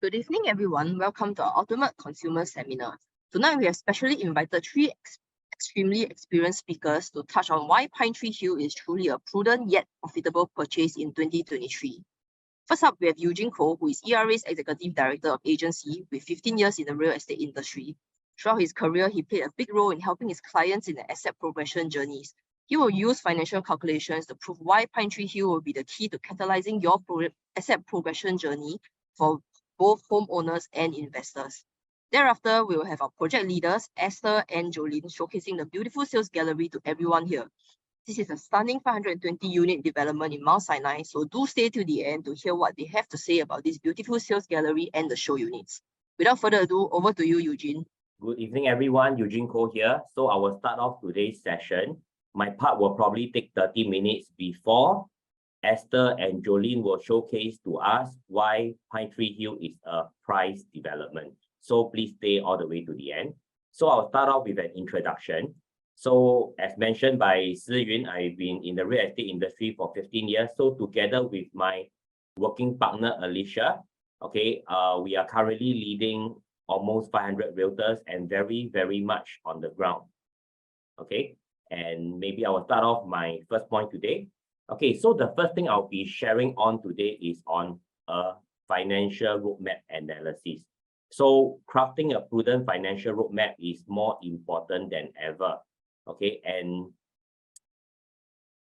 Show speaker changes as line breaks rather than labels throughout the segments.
Good evening, everyone. Welcome to our Ultimate Consumer Seminar. Tonight, we have specially invited three extremely experienced speakers to touch on why Pinetree Hill is truly a prudent yet profitable purchase in 2023. First up, we have Eugene Koh, who is ERA's Executive Director of Agency with 15 years in the real estate industry. Throughout his career, he played a big role in helping his clients in their asset progression journeys. He will use financial calculations to prove why Pinetree Hill will be the key to catalyzing your asset progression journey for both homeowners and investors. Thereafter, we will have our project leaders, Esther and Jolene, showcasing the beautiful sales gallery to everyone here. This is a stunning 520-unit development in Mount Sinai, so do stay till the end to hear what they have to say about this beautiful sales gallery and the show units. Without further ado, over to you, Eugene.
Good evening, everyone. Eugene Koh here. So I will start off today's session. My part will probably take 30 minutes before Esther and Jolene will showcase to us why Pinetree Hill is a price development. So please stay all the way to the end. So I'll start off with an introduction. So as mentioned by Si Yun, I've been in the real estate industry for 15 years. So together with my working partner, Alicia, we are currently leading almost 500 realtors and very, very much on the ground. Okay, and maybe I will start off my first point today. Okay, so the first thing I'll be sharing on today is on a financial roadmap analysis. So crafting a prudent financial roadmap is more important than ever. Okay, and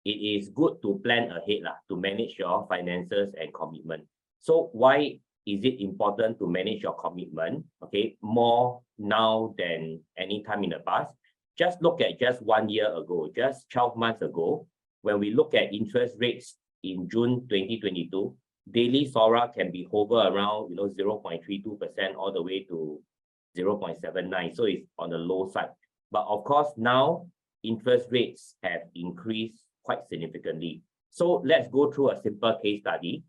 it is good to plan ahead to manage your finances and commitment. So why is it important to manage your commitment? Okay, more now than any time in the past. Just look at just 1 year ago, just 12 months ago, when we look at interest rates in June 2022, daily SORA can be hover around 0.32% all the way to 0.79. So it's on the low side. But of course, now interest rates have increased quite significantly. So let's go through a simple case study,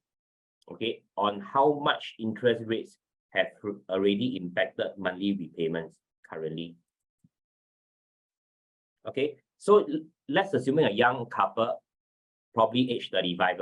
okay, on how much interest rates have already impacted monthly repayments currently. Okay, so let's assuming a young couple, probably age 35,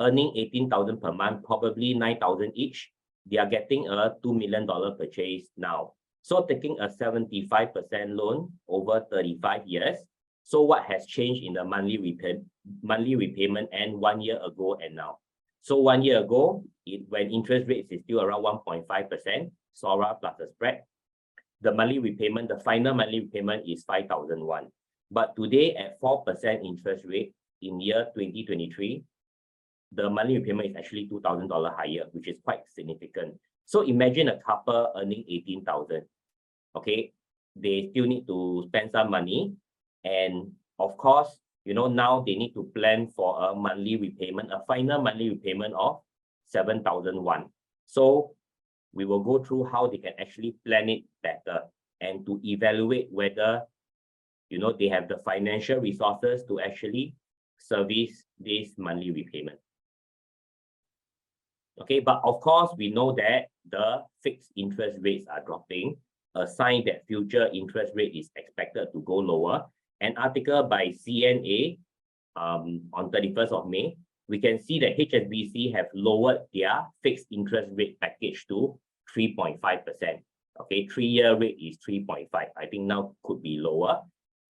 earning 18,000 per month, probably 9,000 each. They are getting a $2 million purchase now. So taking a 75% loan over 35 years. So what has changed in the monthly repayment and 1 year ago and now? So 1 year ago, when interest rates is still around 1.5%, SORA plus the spread, the monthly repayment, the final monthly repayment is 5,001. But today at 4% interest rate in year 2023, the monthly repayment is actually $2,000 higher, which is quite significant. So imagine a couple earning 18,000. Okay, they still need to spend some money. And of course, now they need to plan for a monthly repayment, a final monthly repayment of 7,001. So we will go through how they can actually plan it better and to evaluate whether they have the financial resources to actually service this monthly repayment. Okay, but of course, we know that the fixed interest rates are dropping, a sign that future interest rate is expected to go lower. An article by CNA on 31st of May, we can see that HSBC have lowered their fixed interest rate package to 3.5%. Okay, 3-year rate is 3.5. I think now could be lower.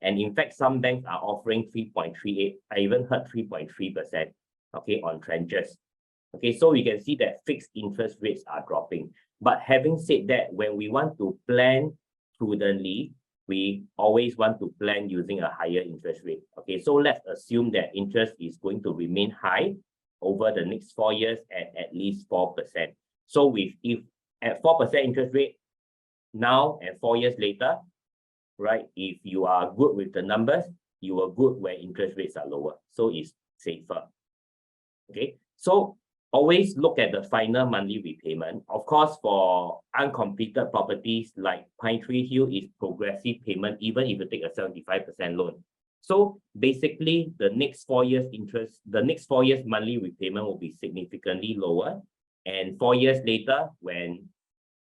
And in fact, some banks are offering 3.38. I even heard 3.3%, okay, on tranches. Okay, so we can see that fixed interest rates are dropping. But having said that, when we want to plan prudently, we always want to plan using a higher interest rate. Okay, so let's assume that interest is going to remain high over the next 4 years at least 4%. So if at 4% interest rate now and 4 years later, right, if you are good with the numbers, you are good where interest rates are lower. So it's safer. Okay, so always look at the final monthly repayment. Of course, for uncompleted properties like Pinetree Hill is progressive payment, even if you take a 75% loan. So basically, the next 4 years monthly repayment will be significantly lower. And 4 years later, when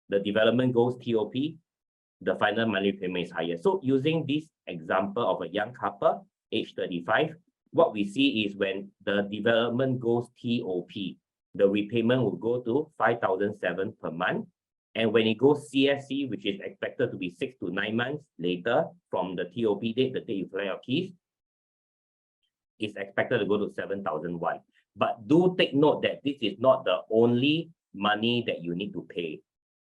the development goes TOP, the final monthly repayment is higher. So using this example of a young couple, age 35, what we see is when the development goes TOP, the repayment will go to 5,007 per month. And when it goes CSC, which is expected to be 6 to 9 months later from the TOP date, the day you collect your keys, it's expected to go to 7,001. But do take note that this is not the only money that you need to pay.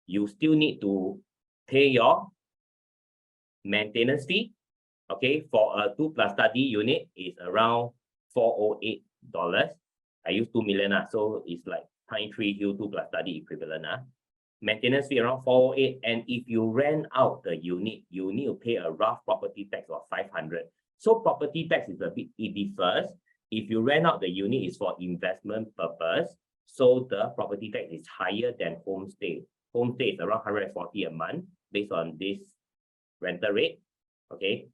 You still need to pay your maintenance fee. Okay, for a 2+ study unit is around $408. I use 2 million, so it's like Pinetree Hill 2+ study equivalent. Maintenance fee around 408, and if you rent out the unit, you need to pay a rough property tax of 500. So property tax is a bit, it differs. If you rent out the unit, is for investment purpose, so the property tax is higher than homestay. Homestay is around 140 a month based on this rental rate. Okay,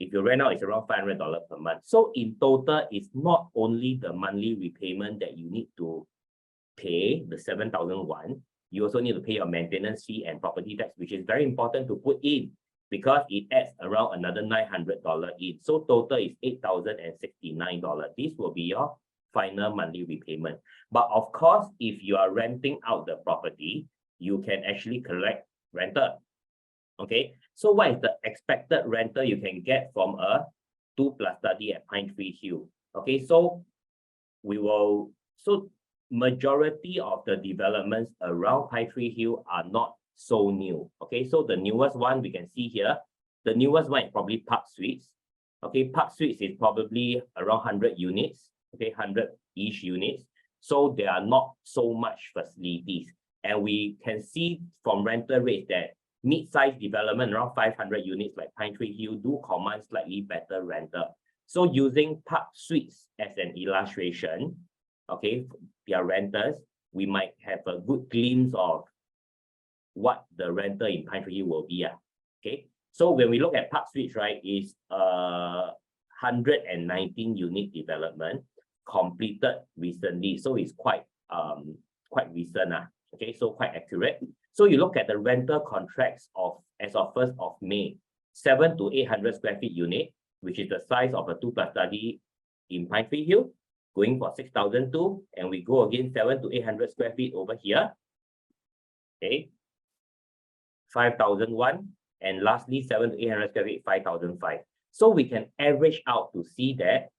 if you rent out, it's around $500 per month. So in total, it's not only the monthly repayment that you need to pay, the 7,001. You also need to pay your maintenance fee and property tax, which is very important to put in because it adds around another $900 in. So total is $8,069. This will be your final monthly repayment. But of course, if you are renting out the property, you can actually collect rental. Okay, so what is the expected rental you can get from a 2+ study at Pinetree Hill? Okay, so majority of the developments around Pinetree Hill are not so new. Okay, so the newest one we can see here, the newest one is probably Park Suites. Okay, Park Suites is probably around 100 units. Okay, 100-ish units. So there are not so much facilities. And we can see from rental rates that mid-sized development around 500 units like Pinetree Hill do command slightly better rental. So using Park Suites as an illustration, okay, their renters, we might have a good glimpse of what the rental in Pinetree Hill will be. Okay, so when we look at Park Suites, right, is 119 unit development completed recently, so it's quite recent. Okay, so quite accurate. So you look at the rental contracts as of 1st of May, 700 to 800 square feet unit, which is the size of a 2+ study in Pinetree Hill, going for 6,002, and we go again 700 to 800 square feet over here. Okay, 5,001, and lastly 700 to 800 square feet, 5,005. So we can average out to see that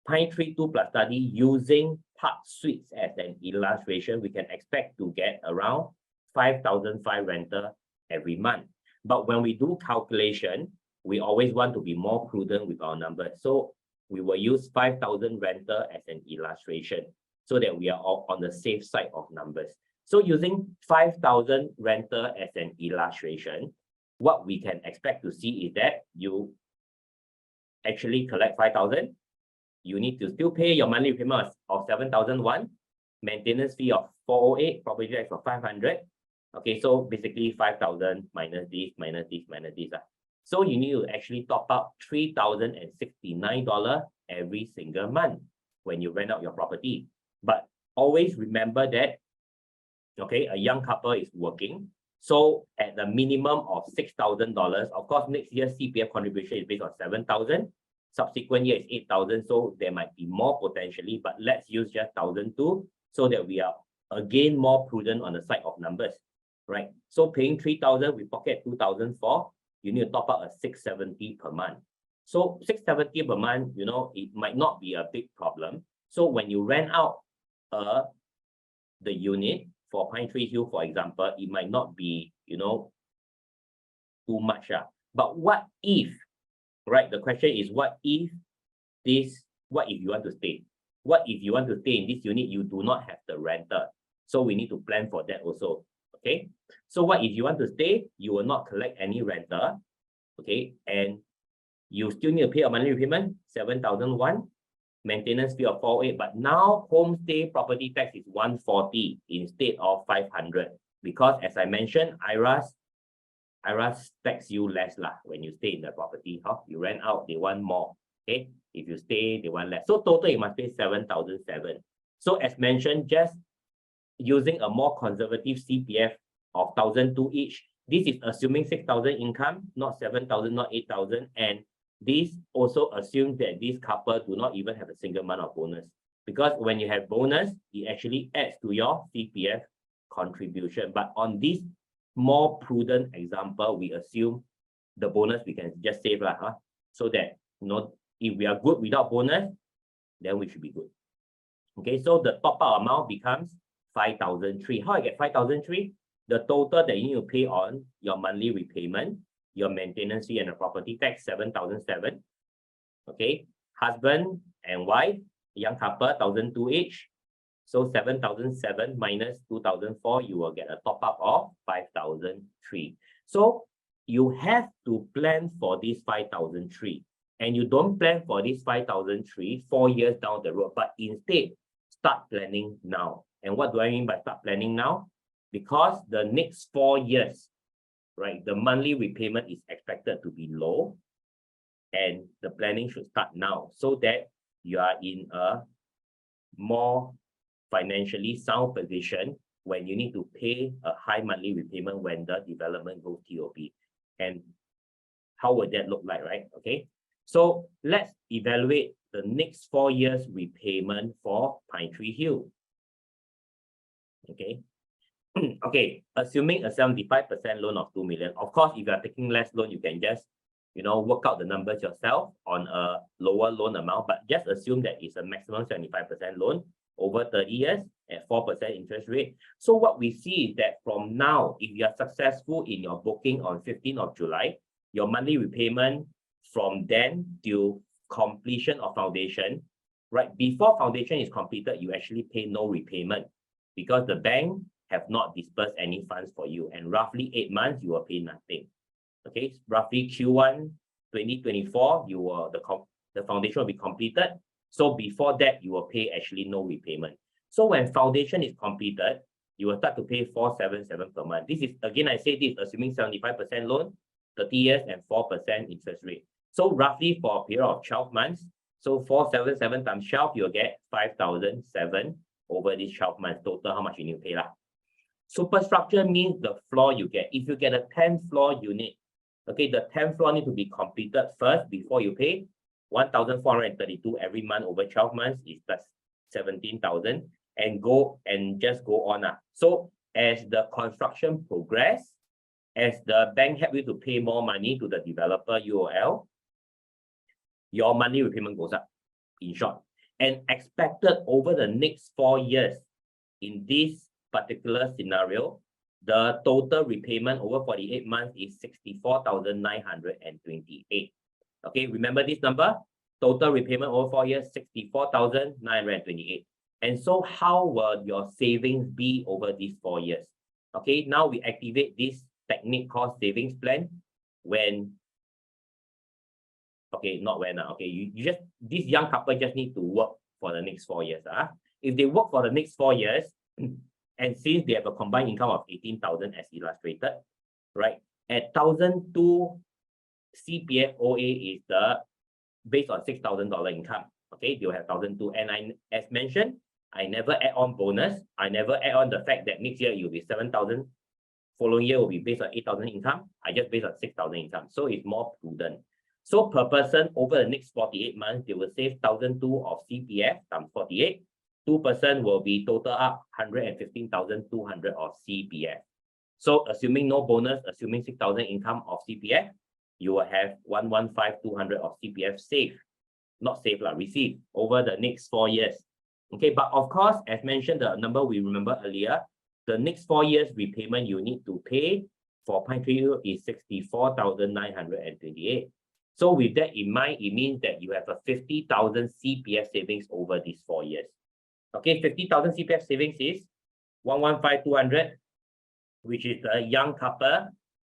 Pinetree 2+ study using Park Suites as an illustration, we can expect to get around 5,005 rental every month. But when we do calculation, we always want to be more prudent with our numbers. So we will use 5,000 rental as an illustration so that we are all on the safe side of numbers. So using 5,000 rental as an illustration, what we can expect to see is that you actually collect 5,000. You need to still pay your monthly repayment of 7,001, maintenance fee of 408, property tax of 500. Okay, so basically 5,000 minus this, minus this, minus this. So you need to actually top up $3,069 every single month when you rent out your property. But always remember that, okay, a young couple is working. So at the minimum of $6,000, of course, next year CPF contribution is based on 7,000. Subsequent year is 8,000. So there might be more potentially, but let's use just 1,002 so that we are again more prudent on the side of numbers, right? So paying 3,000, we pocket 2,004. You need to top up a 670 per month. So 670 per month, you know, it might not be a big problem. So when you rent out the unit for Pinetree Hill, for example, it might not be, you know, too much. But what if, right? The question is, what if you want to stay? What if you want to stay in this unit, you do not have the rental? So we need to plan for that also. Okay, so what if you want to stay, you will not collect any rental, okay, and you still need to pay a monthly repayment, 7,001, maintenance fee of 408, but now homestay property tax is 140 instead of 500, because as I mentioned, IRAS tax you less when you stay in the property. You rent out, they want more. Okay, if you stay, they want less. So total you must pay 7,007. So as mentioned, just using a more conservative CPF of 1,002 each. This is assuming 6,000 income, not 7,000, not 8,000. And this also assumes that this couple do not even have a single month of bonus. because when you have bonus, it actually adds to your CPF contribution. But on this more prudent example, we assume the bonus we can just save so that if we are good without bonus, then we should be good. Okay, so the top-up amount becomes 5,003. How I get 5,003? The total that you need to pay on your monthly repayment, your maintenance fee and the property tax, 7,007. Okay, husband and wife, young couple, 1,002 each. So 7,007 minus 2,004, you will get a top-up of 5,003. So you have to plan for this 5,003. And you don't plan for this 5,003 4 years down the road, but instead start planning now. And what do I mean by start planning now? Because the next 4 years, right, the monthly repayment is expected to be low, and the planning should start now so that you are in a more financially sound position when you need to pay a high monthly repayment when the development goes TOP. And how would that look like, right? Okay, so let's evaluate the next 4 years repayment for Pinetree Hill. Okay. Okay, assuming a 75% loan of 2 million. Of course, if you are taking less loan, you can just work out the numbers yourself on a lower loan amount, but just assume that it's a maximum 75% loan over 30 years at 4% interest rate. So what we see is that from now, if you are successful in your booking on 15th of July, your monthly repayment from then till completion of foundation, right? Before foundation is completed, you actually pay no repayment because the bank have not dispersed any funds for you, and roughly 8 months you will pay nothing. Okay, roughly Q1 2024, the foundation will be completed. So before that, you will pay actually no repayment. So when foundation is completed, you will start to pay 477 per month. This is, again, I say this assuming 75% loan, 30 years and 4% interest rate. So roughly for a period of 12 months, so 477 times 12, you'll get 5,007 over these 12 months. Total, how much you need to pay lah? Superstructure means the floor you get. If you get a 10th floor unit, okay, the 10th floor need to be completed first before you pay. 1,432 every month over 12 months is plus 17,000, and just go on. So as the construction progress, as the bank help you to pay more money to the developer UOL, your monthly repayment goes up, in short. And expected over the next 4 years, in this particular scenario, the total repayment over 48 months is 64,928. Okay, remember this number? Total repayment over 4 years, 64,928. And so how will your savings be over these 4 years? Okay, now we activate this technique called savings plan when, okay, not when, okay, this young couple just need to work for the next 4 years. If they work for the next 4 years, and since they have a combined income of 18,000 as illustrated, right, at 1,002 CPF OA is based on $6,000 income. Okay, they'll have 1,002. And as mentioned, I never add on bonus. I never add on the fact that next year it will be 7,000. Following year will be based on 8,000 income. I just based on 6,000 income. So it's more prudent. So per person over the next 48 months, they will save 1,002 of CPF times 48. 2% will be total up 115,200 of CPF. So assuming no bonus, assuming 6,000 income of CPF, you will have 115,200 of CPF saved, not saved, received over the next 4 years. Okay, but of course, as mentioned, the number we remember earlier, the next 4 years repayment you need to pay for Pinetree Hill is 64,928. So with that in mind, it means that you have a 50,000 CPF savings over these 4 years. Okay, 50,000 CPF savings is 115,200, which is the young couple,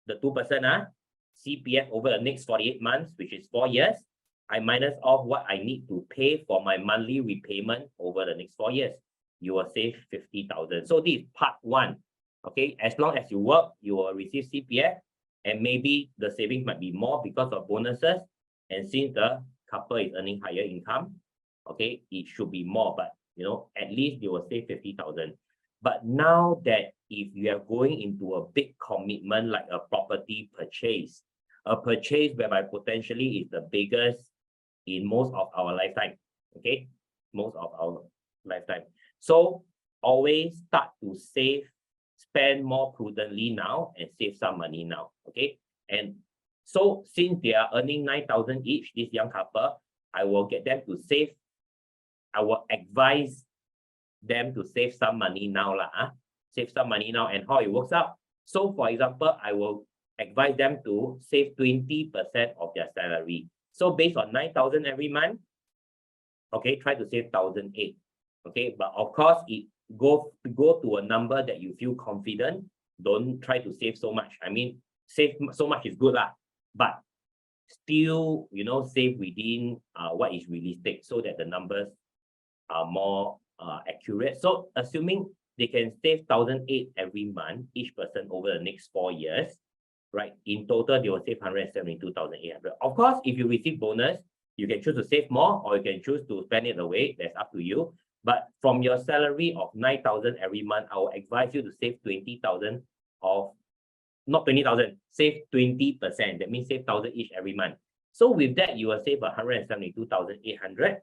the 2%, CPF over the next 48 months, which is 4 years. I minus off what I need to pay for my monthly repayment over the next 4 years. You will save 50,000. So this is part one. Okay, as long as you work, you will receive CPF, and maybe the savings might be more because of bonuses. And since the couple is earning higher income, okay, it should be more, but at least you will save 50,000. But now that if you are going into a big commitment like a property purchase, a purchase whereby potentially is the biggest in most of our lifetime, okay, most of our lifetime. So always start to save, spend more prudently now and save some money now. Okay. And so since they are earning 9,000 each, this young couple, I will get them to save. I will advise them to save some money now. Save some money now, and how it works out. So for example, I will advise them to save 20% of their salary. So based on 9,000 every month, okay, try to save 1,008. Okay, but of course, it go to a number that you feel confident. Don't try to save so much. I mean, save so much is good, but still, save within what is realistic so that the numbers are more accurate. So assuming they can save 1,008 every month, each person over the next 4 years, right? In total, they will save 172,800. Of course, if you receive bonus, you can choose to save more or you can choose to spend it away. That's up to you. But from your salary of 9,000 every month, I will advise you to save 20,000 of, not 20,000, save 20%. That means save 1,000 each every month. So with that, you will save 172,800.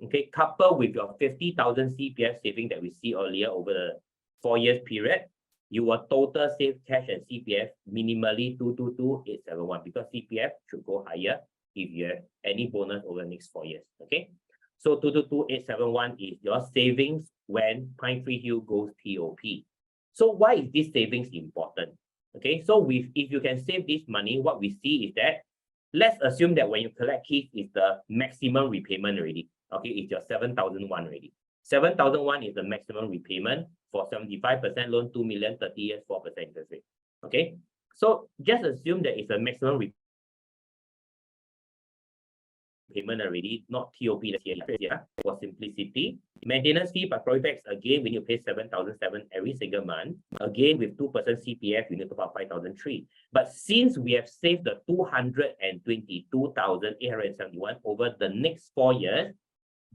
Okay, coupled with your 50,000 CPF saving that we see earlier over the 4 years period, you will total save cash and CPF minimally 222,871 because CPF should go higher if you have any bonus over the next 4 years. Okay, so 222,871 is your savings when Pinetree Hill goes POP. So why is this savings important? Okay, so if you can save this money, what we see is that, let's assume that when you collect keys is the maximum repayment already. Okay, it's your 7,001 already. 7,001 is the maximum repayment for 75% loan, 2 million, 30 years, 4% interest rate. Okay, so just assume that it's a maximum repayment already, not TOP here, for simplicity. Maintenance fee by Protex, again, when you pay 7,007 every single month, again with 2% CPF, you need to pay 5,003. But since we have saved the 222,871 over the next 4 years,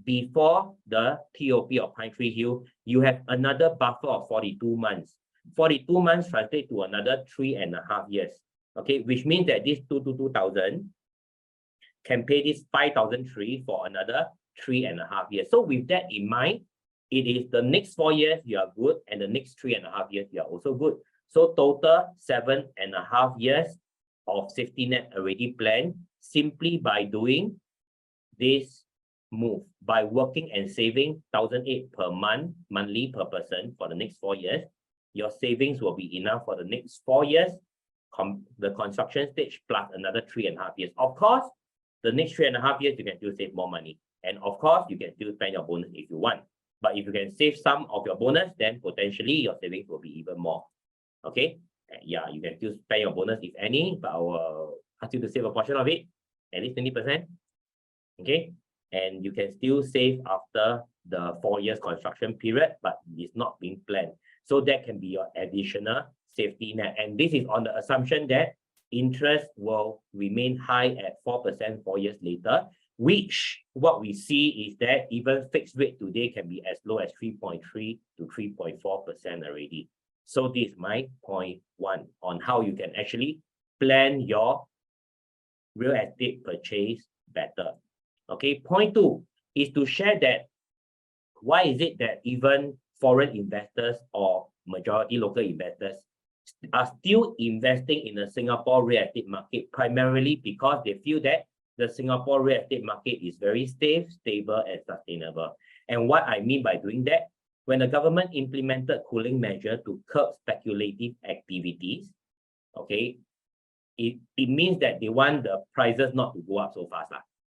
before the TOP of Pinetree Hill, you have another buffer of 42 months. 42 months translate to another 3.5 years. Okay, which means that this 222,000 can pay this 5,003 for another 3.5 years. So with that in mind, it is the next 4 years you are good, and the next 3.5 years you are also good. So total 7.5 years of safety net already planned simply by doing this move, by working and saving 1,008 per month, monthly per person for the next 4 years. Your savings will be enough for the next 4 years, the construction stage plus another 3.5 years. Of course, the next 3.5 years, you can still save more money. And of course, you can still spend your bonus if you want. But if you can save some of your bonus, then potentially your savings will be even more. Okay? Yeah, you can still spend your bonus if any, but I will ask you to save a portion of it, at least 20%. Okay? And you can still save after the 4 years construction period, but it's not being planned. So that can be your additional safety net. And this is on the assumption that interest will remain high at 4% 4 years later, which what we see is that even fixed rate today can be as low as 3.3 to 3.4% already. So this is my point 1 on how you can actually plan your real estate purchase better. Okay, point 2 is to share that why is it that even foreign investors or majority local investors are still investing in the Singapore real estate market, primarily because they feel that the Singapore real estate market is very safe, stable, and sustainable. And what I mean by doing that, when the government implemented cooling measure to curb speculative activities, okay, it means that they want the prices not to go up so fast.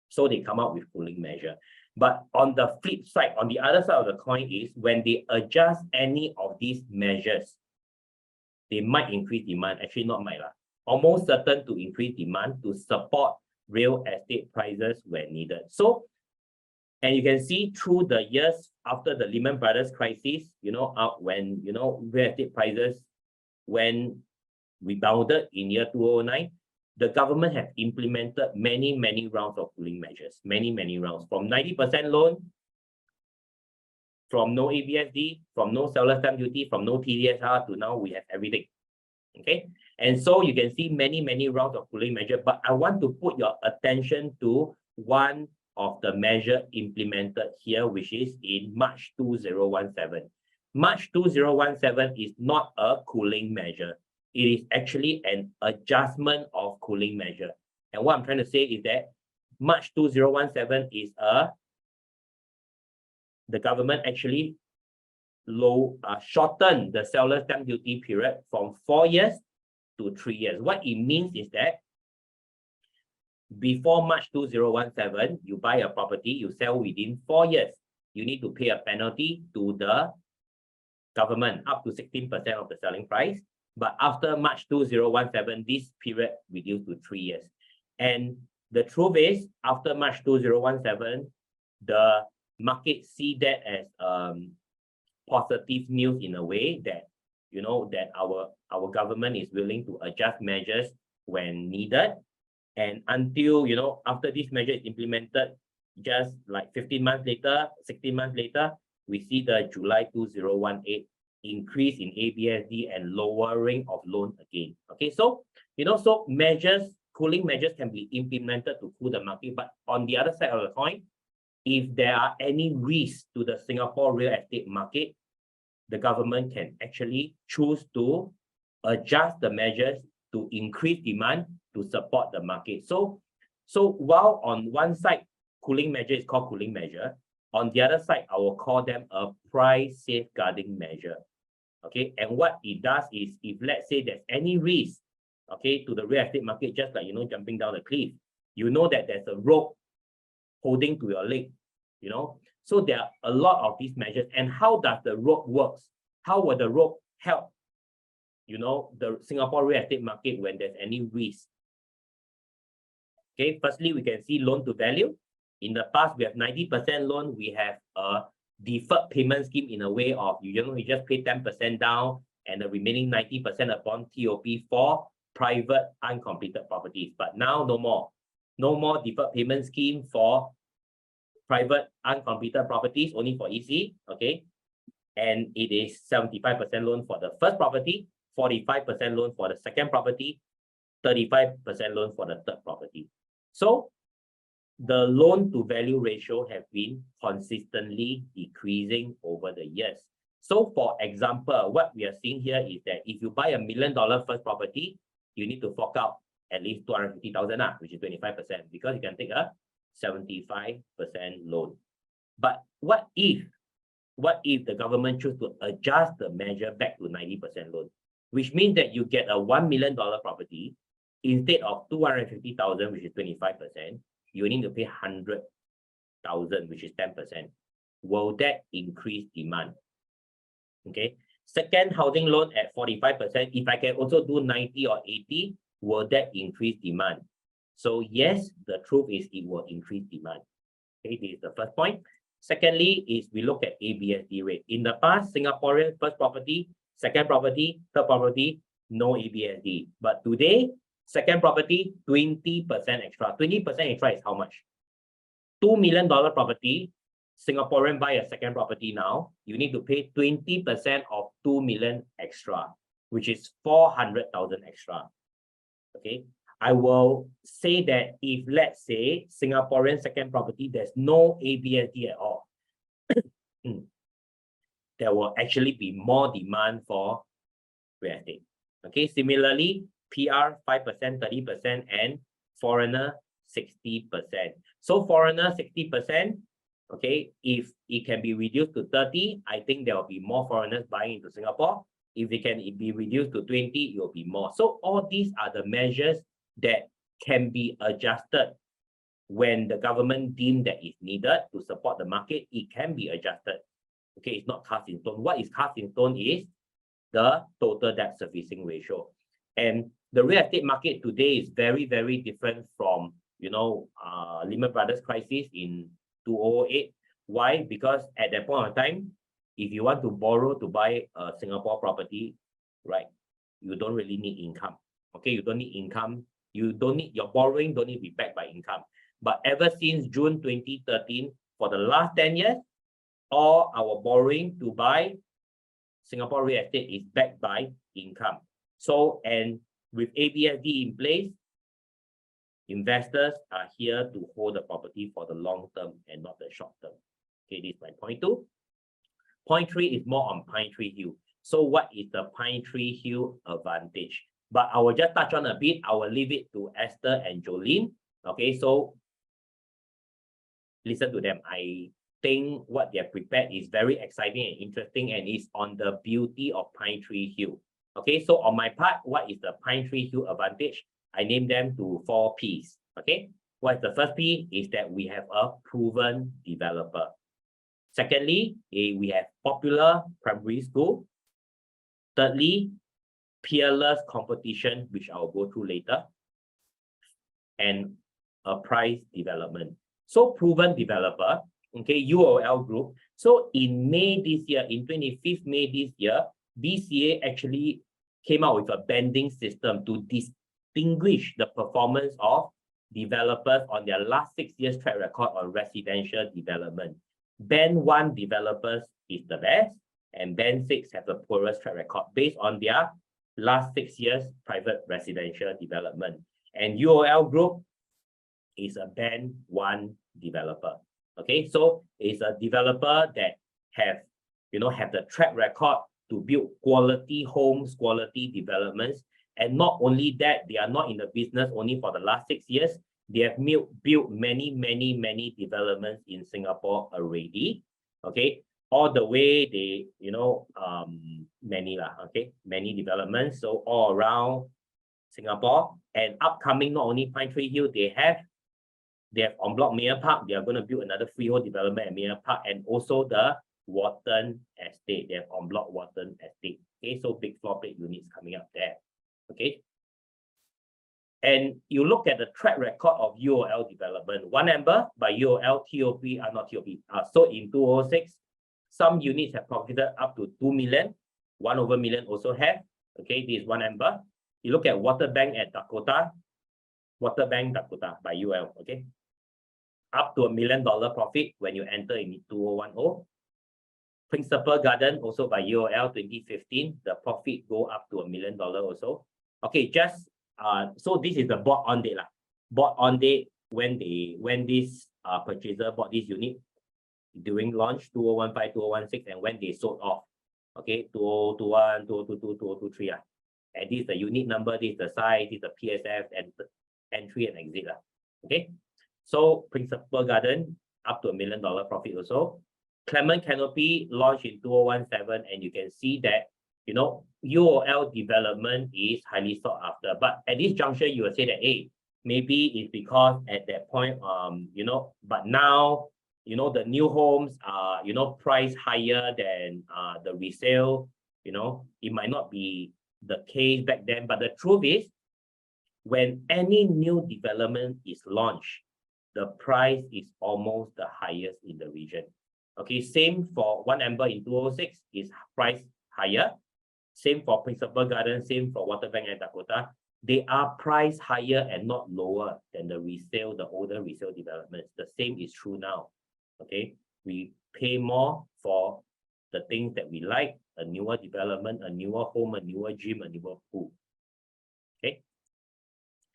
So they come up with cooling measure. But on the flip side, on the other side of the coin is when they adjust any of these measures, they might increase demand, actually not might, almost certain to increase demand to support real estate prices where needed. So, and you can see through the years after the Lehman Brothers crisis, when, real estate prices, when rebounded in year 2009, the government have implemented many rounds of cooling measures, many rounds, from 90% loan, from no ABSD, from no seller stamp duty, from no TDSR to now we have everything. Okay, and so you can see many rounds of cooling measure, but I want to put your attention to one of the measure implemented here, which is in March 2017. March 2017 is not a cooling measure. It is actually an adjustment of cooling measure. And what I'm trying to say is that March 2017 is the government actually shortened the seller stamp duty period from 4 years to 3 years. What it means is that before March 2017, you buy a property, you sell within 4 years. You need to pay a penalty to the government up to 16% of the selling price. But after March 2017, this period reduced to 3 years. And the truth is, after March 2017, the market see that as positive news in a way that, you know, that our government is willing to adjust measures when needed. And until, you know, after this measure is implemented, just like 15 months later, 16 months later, we see the July 2018 increase in ABSD and lowering of loan again. Okay, so, you know, so measures, cooling measures can be implemented to cool the market. But on the other side of the coin, if there are any risks to the Singapore real estate market, the government can actually choose to adjust the measures to increase demand to support the market. So while on one side, cooling measure is called cooling measure, on the other side, I will call them a price safeguarding measure. Okay, and what it does is, if let's say there's any risk, okay, to the real estate market, just like, you know, jumping down the cliff, you know that there's a rope holding to your leg, you know. So there are a lot of these measures. And how does the rope works? How will the rope help, you know, the Singapore real estate market when there's any risk? Okay, firstly, we can see loan to value. In the past, we have 90% loan. We have a deferred payment scheme in a way of, you know, you just pay 10% down and the remaining 90% upon TOP for private uncompleted properties. But now no more. No more deferred payment scheme for private uncompleted properties, only for EC, okay? And it is 75% loan for the first property, 45% loan for the second property, 35% loan for the third property. So the loan to value ratio have been consistently decreasing over the years. So for example, what we are seeing here is that if you buy $1 million first property, you need to fork out at least 250,000, which is 25%, because you can take a 75% loan. But what if the government choose to adjust the measure back to 90% loan, which means that you get a $1 million property instead of 250,000, which is 25%, you need to pay 100,000, which is 10%. Will that increase demand? Okay. Second housing loan at 45%. If I can also do 90 or 80, will that increase demand? So yes, the truth is it will increase demand. Okay, this is the first point. Secondly, is we look at ABSD rate. In the past, Singaporean first property, second property, third property, no ABSD. But today, second property, 20% extra. 20% extra is how much? $2 million property, Singaporean buy a second property now, you need to pay 20% of 2 million extra, which is 400,000 extra. Okay. I will say that if, let's say, Singaporean second property, there's no ABSD at all, there will actually be more demand for real estate. Okay, similarly, PR 5%, 30%, and foreigner 60%. So foreigner 60%, okay, if it can be reduced to 30, I think there will be more foreigners buying into Singapore. If it can be reduced to 20, it will be more. So all these are the measures that can be adjusted when the government deems that is needed to support the market. It can be adjusted. Okay, it's not cast in stone. What is cast in stone is the total debt servicing ratio. And the real estate market today is very, very different from, you know, Lehman Brothers crisis in 2008. Why? Because at that point of time, if you want to borrow to buy a Singapore property, right, you don't really need income. Okay, you don't need income. You don't need, your borrowing don't need to be backed by income. But ever since June 2013, for the last 10 years, all our borrowing to buy Singapore real estate is backed by income. So, and with ABSD in place, Investors are here to hold the property for the long term and not the short term. Okay, this is my point 2. Point 3 is more on Pinetree Hill. So what is the Pinetree Hill advantage? But I will just touch on a bit. I will leave it to Esther and Jolene. Okay, so listen to them. I think what they have prepared is very exciting and interesting, and is on the beauty of Pinetree Hill. Okay, so on my part, what is the Pinetree Hill advantage? I named them to 4 P's. Okay, what is the first P? Is that we have a proven developer. Secondly, we have popular primary school. Thirdly, peerless competition, which I'll go through later, and a price development. So proven developer, okay, UOL Group. So in May this year, in 25th May this year, BCA actually came out with a banding system to distinguish the performance of developers on their last 6 years track record on residential development. Band 1 developers is the best, and Band 6 have the poorest track record based on their last 6 years private residential development. And UOL Group is a Band 1 developer. Okay, so it's a developer that have the track record to build quality homes, quality developments. And not only that, they are not in the business only for the last 6 years. They have built many developments in Singapore already. Okay, all the way they, many developments. So all around Singapore, and upcoming, not only Pinetree Hill, they have en bloc Mayor Park. They are going to build another freehold development at Mayor Park, and also the Wharton Estate. They have en bloc Wharton Estate. Okay, so big floor plate units coming up there. Okay, and you look at the track record of UOL development. One number by UOL, TOP, not TOP. So in 2006, some units have profited up to 2 million. 1/million also have. Okay, this is one number. You look at Waterbank at Dakota, Waterbank Dakota by UOL. Okay, up to $1 million profit when you enter in 2010. Principal Garden also by UOL 2015, the profit go up to $1 million also. Okay, just so this is the bought on date lah. Bought on date when this purchaser bought this unit during launch 2015, 2016, and when they sold off. Okay, 2021, 2022, 2023 lah. And this is the unit number, this is the size, this is the PSF, and entry and exit lah. Okay, so Principal Garden up to $1 million profit also. Clement Canopy launched in 2017, and you can see that UOL development is highly sought after. But at this juncture, you will say that, hey, maybe it's because at that point, but now, the new homes are, priced higher than the resale. It might not be the case back then, but the truth is, when any new development is launched, the price is almost the highest in the region. Okay, same for One Amber in 2006 is priced higher. Same for Principal Garden, same for Waterbank and Dakota. They are priced higher and not lower than the older resale developments. The same is true now. Okay, we pay more for the things that we like, a newer development, a newer home, a newer gym, a newer pool. Okay,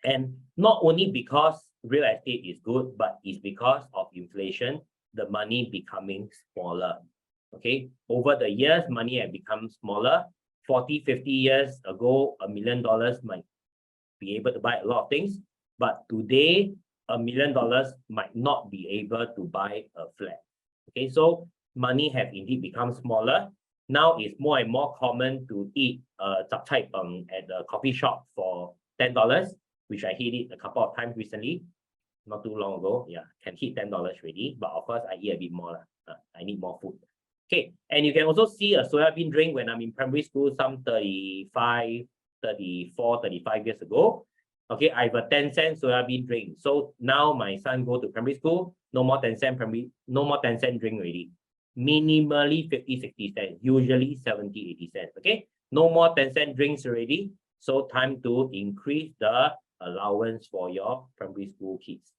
and not only because real estate is good, but it's because of inflation, the money becoming smaller. Okay, over the years, money has become smaller. 40, 50 years ago, $1 million might be able to buy a lot of things, but today, $1 million might not be able to buy a flat. Okay, so money have indeed become smaller. Now it's more and more common to eat chap cai peng at the coffee shop for $10, which I hit it a couple of times recently, not too long ago. Yeah, can hit $10 already, but of course I eat a bit more. I need more food. Okay, and you can also see a soya bean drink when I'm in primary school, some 34, 35 years ago. Okay, I have a 10-cent soya bean drink. So now my son go to primary school, no more 10-cent no more 10-cent drink already. Minimally 50, 60 cents, usually 70, 80 cents. Okay, no more 10-cent drinks already. So time to increase the allowance for your primary school kids.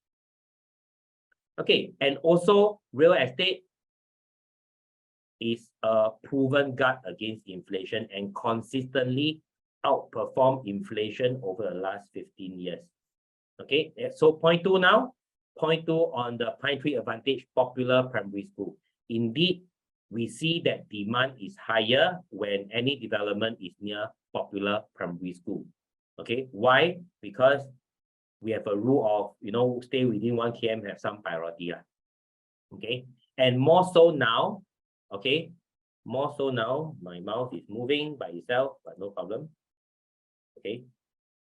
Okay, and also real estate is a proven guard against inflation and consistently outperform inflation over the last 15 years. Okay, so point two now. Point two on the Pinetree Advantage Popular Primary School. Indeed, we see that demand is higher when any development is near popular primary school. Okay, why? Because we have a rule of, stay within 1 km, have some priority. Okay, and more so now, okay, more so now, my mouse is moving by itself, but no problem. Okay,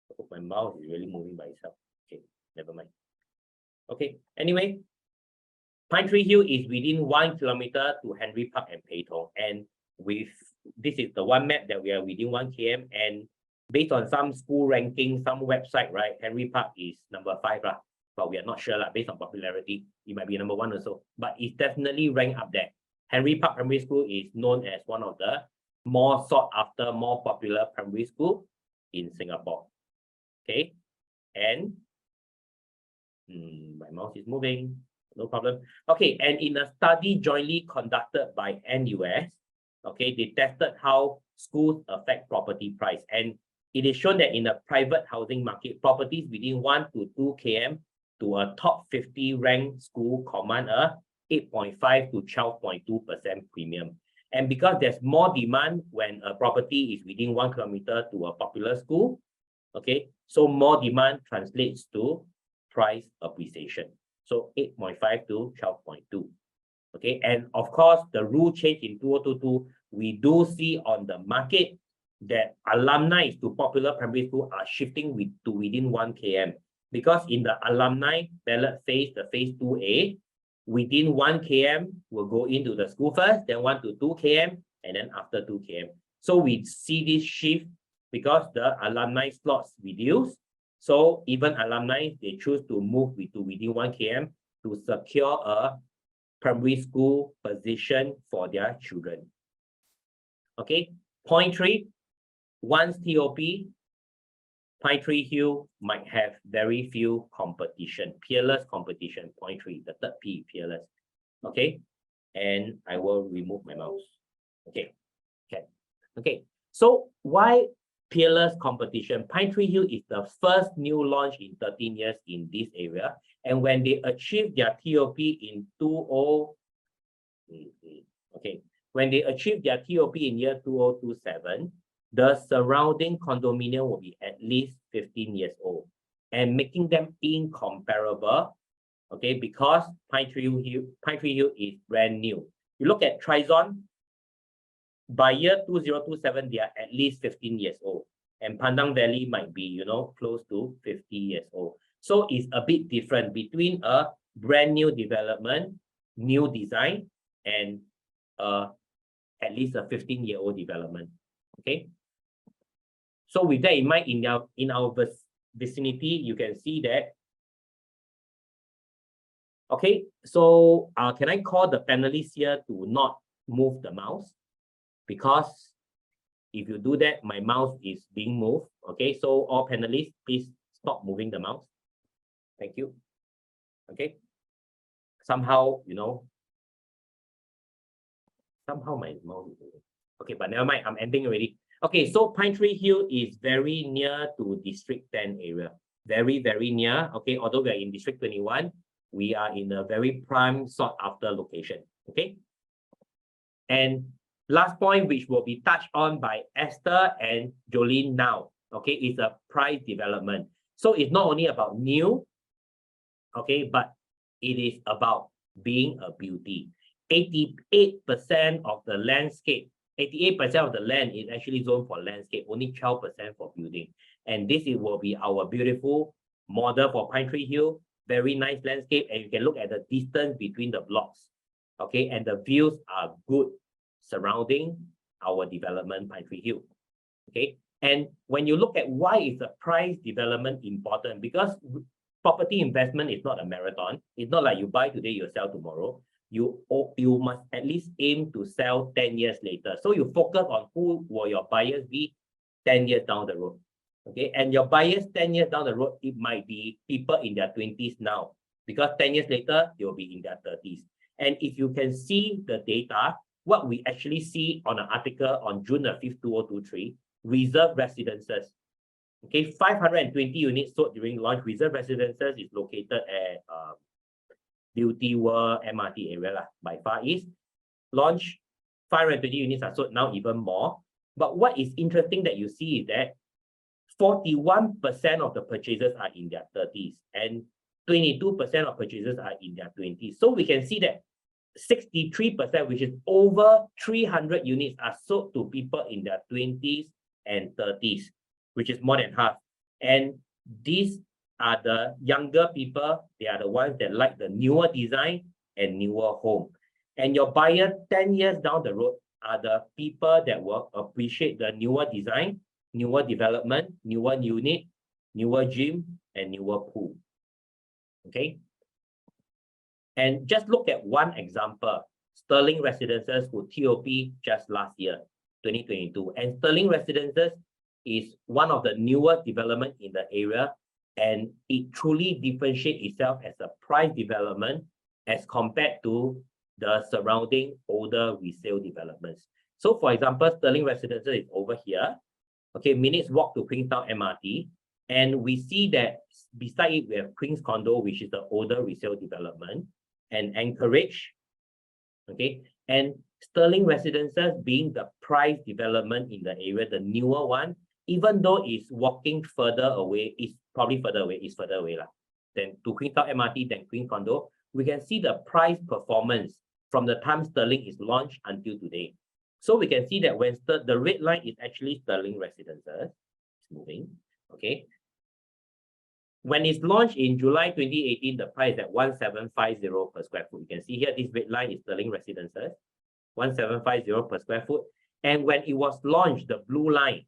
I hope my mouse is really moving by itself. Okay, never mind. Okay, anyway, Pinetree Hill is within 1 kilometer to Henry Park and Pei-Tong. And this is the one map that we are within 1 km. And based on some school ranking, some website, right, Henry Park is number 5, but we are not sure, based on popularity. It might be number 1 or so, but it's definitely ranked up there. Henry Park Primary School is known as one of the more sought after, more popular primary school in Singapore. Okay, and my mouse is moving. No problem. Okay, and in a study jointly conducted by NUS, okay, they tested how schools affect property price. And it is shown that in the private housing market, properties within 1 to 2 km to a top 50 ranked school command a 8.5 to 12.2% premium. And because there's more demand when a property is within 1 kilometer to a popular school, okay, so more demand translates to price appreciation. So 8.5 to 12.2. Okay, and of course, the rule change in 2022, we do see on the market that alumni to popular primary school are shifting to within 1 km. Because in the alumni ballot phase, the phase 2A, within 1 km will go into the school first, then 1 to 2 km, and then after 2 km. So we see this shift because the alumni slots reduce. So even alumni, they choose to move to within 1 km to secure a primary school position for their children. Okay, point 3, once TOP, Pinetree Hill might have very few competition, peerless competition, point 3, the third P, peerless. Okay, and I will remove my mouse. Okay, so why peerless competition? Pinetree Hill is the first new launch in 13 years in this area. And when they achieved their TOP in when they achieved their TOP in year 2027, the surrounding condominium will be at least 15 years old and making them incomparable, okay, because Pinetree Hill is brand new. You look at Trizon, by year 2027, they are at least 15 years old. And Pandang Valley might be, close to 50 years old. So it's a bit different between a brand new development, new design, and at least a 15-year-old development. Okay. So with that in mind, in our vicinity, you can see that. Okay, so can I call the panelists here to not move the mouse? Because if you do that, my mouse is being moved. Okay, so all panelists, please stop moving the mouse. Thank you. Okay. Somehow, somehow my mouse is moving. Okay, but never mind, I'm ending already. Okay, so Pinetree Hill is very near to District 10 area. Very, very near. Okay, although we are in District 21, we are in a very prime sought after location. Okay. And last point, which will be touched on by Esther and Jolene now, okay, is a price development. So it's not only about new, okay, but it is about being a beauty. 88% of the landscape, 88% of the land is actually zoned for landscape, only 12% for building. And this will be our beautiful model for Pinetree Hill. Very nice landscape, and you can look at the distance between the blocks, okay, and the views are good surrounding our development, Pinetree Hill. Okay, and when you look at why is the price development important, because property investment is not a marathon. It's not like you buy today, you sell tomorrow. You must at least aim to sell 10 years later. So you focus on who will your buyers be 10 years down the road. Okay, and your buyers 10 years down the road, it might be people in their 20s now, because 10 years later, they will be in their 30s. And if you can see the data, what we actually see on an article on June 5th, 2023, reserve residences. Okay, 520 units sold during launch. Reserve Residences is located at Beauty World MRT area by Far East. Launch, 520 units are sold, now even more. But what is interesting that you see is that 41% of the purchases are in their 30s and 22% of purchases are in their 20s. So we can see that 63%, which is over 300 units, are sold to people in their 20s and 30s, which is more than half. And these are the younger people. They are the ones that like the newer design and newer home. And your buyer 10 years down the road are the people that will appreciate the newer design, newer development, newer unit, newer gym, and newer pool. Okay. And just look at one example, Sterling Residences, who TOP just last year, 2022. And Sterling Residences is one of the newer development in the area, and it truly differentiates itself as a price development as compared to the surrounding older resale developments. So for example, Sterling Residences is over here. Okay, minutes walk to Queenstown MRT. And we see that beside it, we have Queen's Condo, which is the older resale development, and Anchorage. Okay, and Sterling Residences being the price development in the area, the newer one, even though it's walking further away, it's probably further away, it's further away than to Queenstown MRT than Queen's Condo, we can see the price performance from the time Sterling is launched until today. So we can see that when the red line is actually Sterling Residences, it's moving, okay. When it's launched in July 2018, the price is at 1750 per square foot. You can see here, this red line is Sterling Residences, 1750 per square foot. And when it was launched, the blue line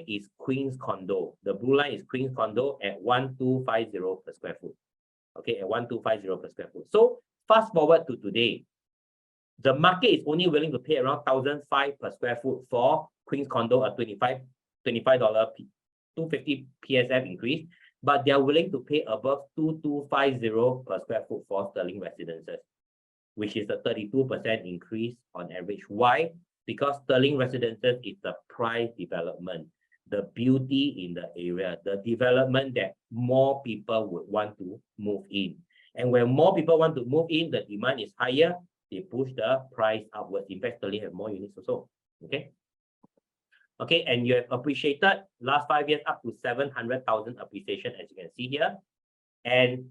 is Queen's Condo. The blue line is Queen's Condo at 1250 per square foot. Okay, at 1250 per square foot. So fast forward to today, the market is only willing to pay around 1,005 per square foot for Queen's Condo, a $25 250 PSF increase, but they are willing to pay above 2250 per square foot for Sterling Residences, which is a 32% increase on average. Why? Because Sterling Residences is the price development, the beauty in the area, the development that more people would want to move in. And when more people want to move in, the demand is higher, they push the price upwards. In fact, Sterling have more units also. Okay. Okay, and you have appreciated last 5 years up to 700,000 appreciation, as you can see here. And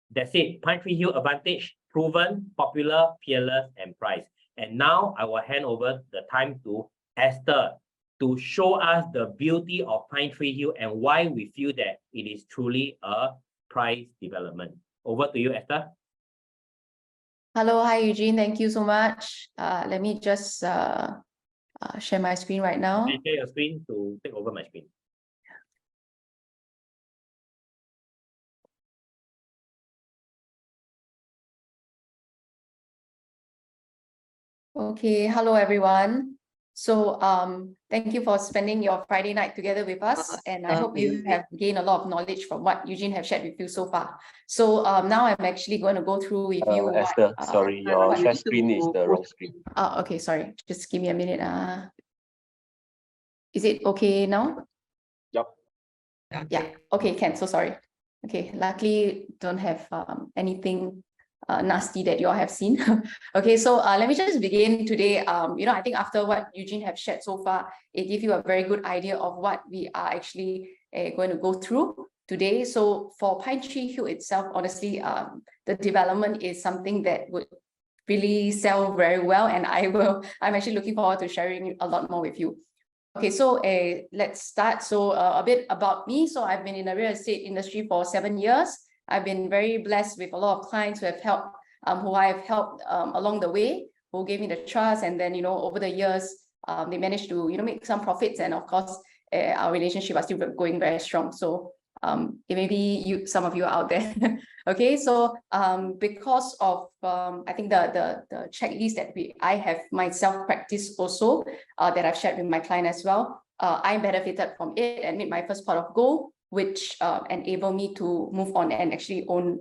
that's it. Pinetree Hill advantage, proven, popular, peerless, and price. And now I will hand over the time to Esther to show us the beauty of Pinetree Hill and why we feel that it is truly a price development. Over to you, Esther.
Hello, hi Eugene. Thank you so much. Let me just share my screen right now.
Can you share your screen to take over my screen?
Okay, hello everyone. So thank you for spending your Friday night together with us, and I hope you have gained a lot of knowledge from what Eugene have shared with you so far. So now I'm actually going to go through with you.
Esther, sorry, your share screen is the wrong screen.
Okay, sorry. Just give me a minute. Is it okay now?
Yep.
Yeah. Okay, Ken. So sorry. Okay. Luckily, don't have anything nasty that you all have seen. Okay, so let me just begin today. I think after what Eugene have shared so far, it gives you a very good idea of what we are actually going to go through today. So for Pinetree Hill itself, honestly, the development is something that would really sell very well, and I'm actually looking forward to sharing a lot more with you. Okay, so let's start. So a bit about me. So I've been in the real estate industry for 7 years. I've been very blessed with a lot of clients who have helped, who I've helped along the way, who gave me the trust, and then over the years, they managed to make some profits, and of course, our relationship are still going very strong. So maybe some of you are out there. Okay, so because of I think the checklist that I have myself practiced also, that I've shared with my client as well, I benefited from it and made my first pot of gold, which enabled me to move on and actually own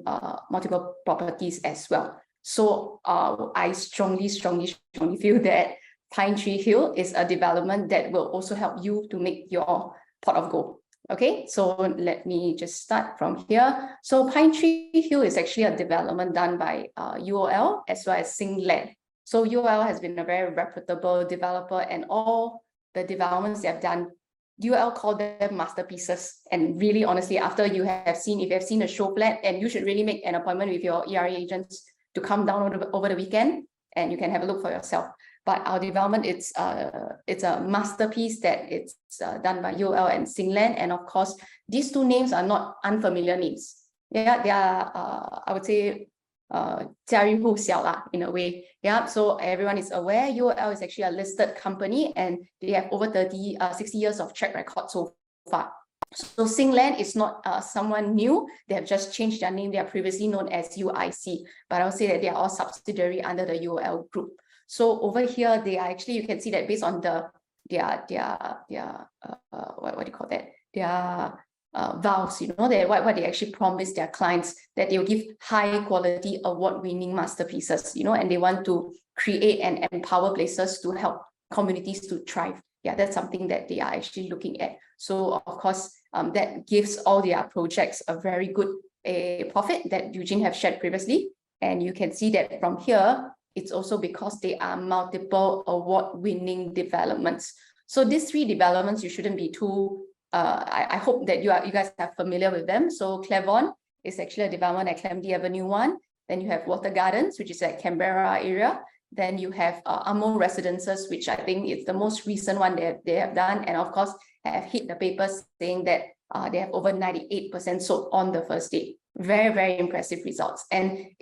multiple properties as well. So I strongly feel that Pinetree Hill is a development that will also help you to make your pot of gold. Okay, so let me just start from here. So Pinetree Hill is actually a development done by UOL as well as Singland. So UOL has been a very reputable developer, and all the developments they have done, UOL called them masterpieces. And really, honestly, after you have seen, if you have seen a show flat, and you should really make an appointment with your ERA agents to come down over the weekend, and you can have a look for yourself. But our development, it's a masterpiece that it's done by UOL and Singland. And of course, these two names are not unfamiliar names. Yeah, they are, I would say, 家喻户晓 in a way. Yeah, so everyone is aware UOL is actually a listed company, and they have over 60 years of track record so far. So Singland is not someone new. They have just changed their name. They are previously known as UIC, but I would say that they are all subsidiary under the UOL group. So over here, they are actually, you can see that based on their what do you call that? Their vows, you know, what they actually promise their clients, that they will give high quality award-winning masterpieces, you know, and they want to create and empower places to help communities to thrive. Yeah, that's something that they are actually looking at. So of course, that gives all their projects a very good profit that Eugene have shared previously. And you can see that from here, it's also because they are multiple award-winning developments. So these three developments, you shouldn't be too, I hope that you guys are familiar with them. So Clavon is actually a development at Clemty Avenue 1. Then you have Water Gardens, which is at Canberra area. Then you have Amo Residences, which I think is the most recent one that they have done. And of course, have hit the papers saying that they have over 98% sold on the first day. Very, very impressive results. And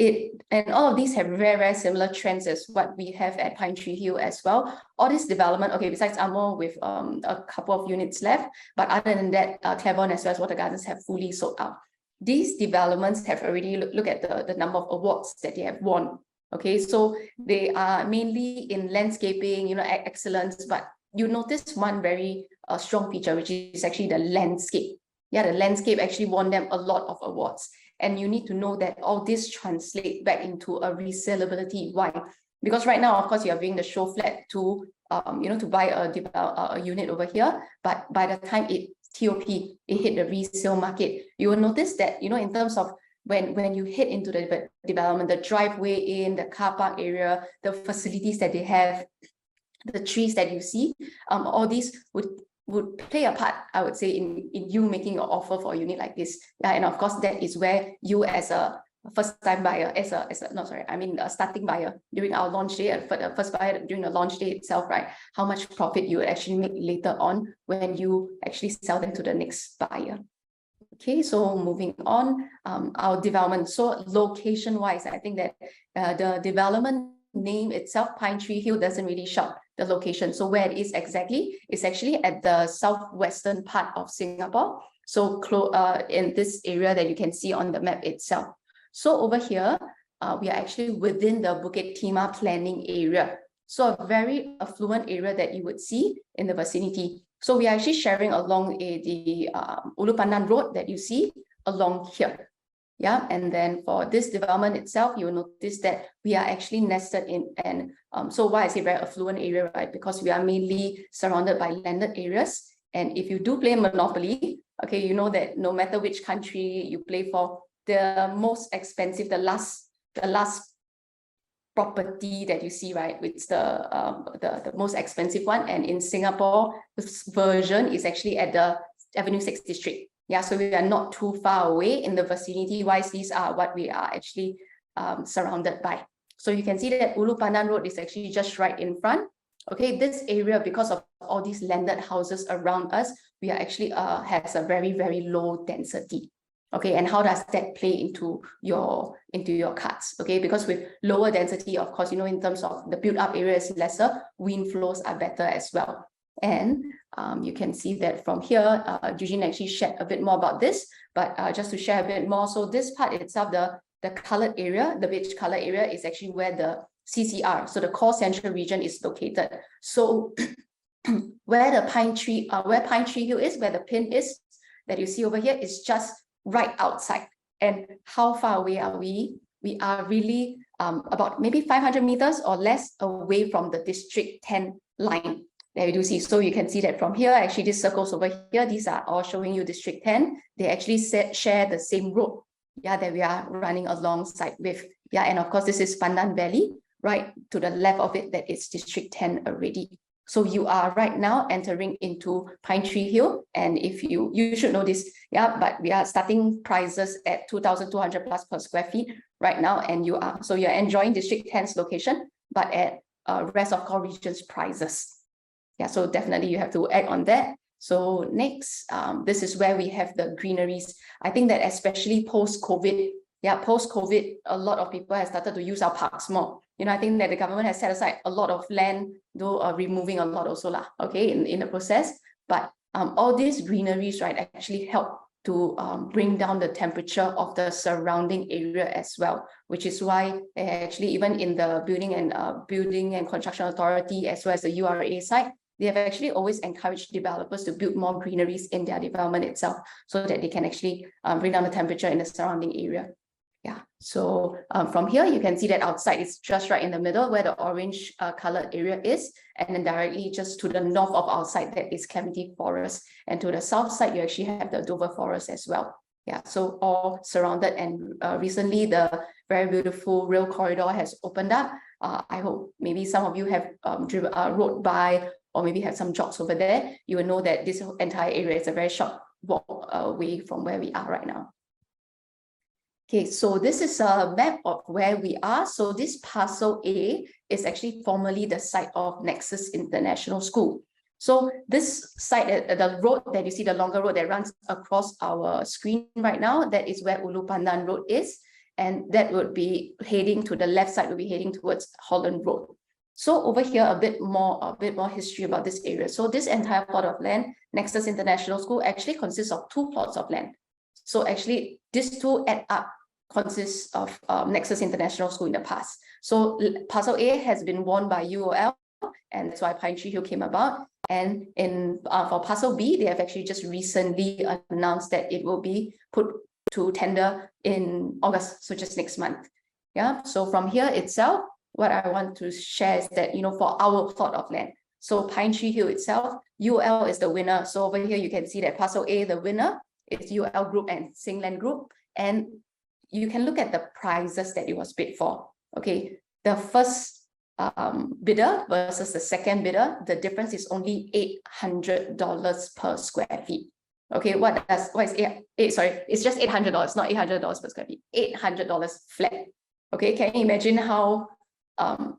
all of these have very, very similar trends as what we have at Pinetree Hill as well. All this development, okay, besides Amo with a couple of units left, but other than that, Clavon as well as Water Gardens have fully sold out. These developments have already look at the number of awards that they have won. Okay, so they are mainly in landscaping, you know, excellence, but you notice one very strong feature, which is actually the landscape. Yeah, the landscape actually won them a lot of awards. And you need to know that all this translates back into a resellability. Why? Because right now, of course, you are being the show flat to, you know, to buy a unit over here. But by the time it hit the resale market, you will notice that, you know, in terms of when you hit into the development, the driveway in, the car park area, the facilities that they have, the trees that you see, all these would play a part, I would say, in you making an offer for a unit like this. And of course, that is where you as a first-time buyer, a starting buyer during our launch day, for the first buyer during the launch day itself, right? How much profit you would actually make later on when you actually sell them to the next buyer. Okay, so moving on, our development. So location-wise, I think that the development name itself, Pinetree Hill, doesn't really shout the location. So where it is exactly, it's actually at the southwestern part of Singapore. So in this area that you can see on the map itself. So over here, we are actually within the Bukit Timah planning area. So a very affluent area that you would see in the vicinity. So we are actually sharing along the Ulu Pandan Road that you see along here. Yeah, and then for this development itself, you will notice that we are actually nested in, and so why I say very affluent area, right? Because we are mainly surrounded by landed areas. And if you do play Monopoly, okay, you know that no matter which country you play for, the most expensive, the last property that you see, right, it's the most expensive one. And in Singapore, this version is actually at the Avenue 6 district. Yeah, so we are not too far away in the vicinity wise. These are what we are actually surrounded by. So you can see that Ulu Pandan Road is actually just right in front. Okay, this area, because of all these landed houses around us, we are actually has a very, very low density. Okay, and how does that play into your cards? Okay, because with lower density, of course, you know, in terms of the built-up area is lesser, wind flows are better as well. And you can see that from here, Eugene actually shared a bit more about this, but just to share a bit more. So this part itself, the colored area, the beige color area is actually where the CCR, so the core central region is located. So where Pinetree Hill is, where the pin is that you see over here is just right outside. And how far away are we? We are really about maybe 500 meters or less away from the District 10 line. There you do see. So you can see that from here, actually these circles over here, these are all showing you District 10. They actually share the same road, yeah, that we are running alongside with. Yeah, and of course, this is Pandan Valley, right to the left of it, that is District 10 already. So you are right now entering into Pinetree Hill. And if you should know this, yeah, but we are starting prices at 2,200 plus per square feet right now. And you're enjoying District 10's location, but at rest of core regions prices. Yeah, so definitely you have to act on that. So next, this is where we have the greeneries. I think that especially post-COVID, post-COVID, a lot of people have started to use our parks more. I think that the government has set aside a lot of land, though removing a lot also, in the process. But all these greeneries, right, actually help to bring down the temperature of the surrounding area as well, which is why actually even in the Building and Construction Authority, as well as the URA side, they have actually always encouraged developers to build more greeneries in their development itself, so that they can actually bring down the temperature in the surrounding area. Yeah, so from here, you can see that outside is just right in the middle where the orange colored area is, and then directly just to the north of our side, that is Clementi Forest. And to the south side, you actually have the Dover Forest as well. Yeah, so all surrounded, and recently the very beautiful rail corridor has opened up. I hope maybe some of you have rode by, or maybe have some jogs over there. You will know that this entire area is a very short walk away from where we are right now. Okay, so this is a map of where we are. So this parcel A is actually formerly the site of Nexus International School. So this site, the road that you see, the longer road that runs across our screen right now, that is where Ulu Pandan Road is. And that would be heading to the left side, will be heading towards Holland Road. So over here, a bit more history about this area. So this entire plot of land, Nexus International School, actually consists of 2 plots of land. So actually, these two add up consists of Nexus International School in the past. So parcel A has been won by UOL, and that's why Pinetree Hill came about. And for parcel B, they have actually just recently announced that it will be put to tender in August, so just next month. Yeah, so from here itself, what I want to share is that, for our plot of land, so Pinetree Hill itself, UOL is the winner. So over here, you can see that parcel A, the winner, is UOL Group and Singland Group. And you can look at the prices that it was bid for. Okay, the first bidder versus the second bidder, the difference is only $800 per square feet. Okay, what is it's just $800, not $800 per square feet, $800 flat. Okay, can you imagine how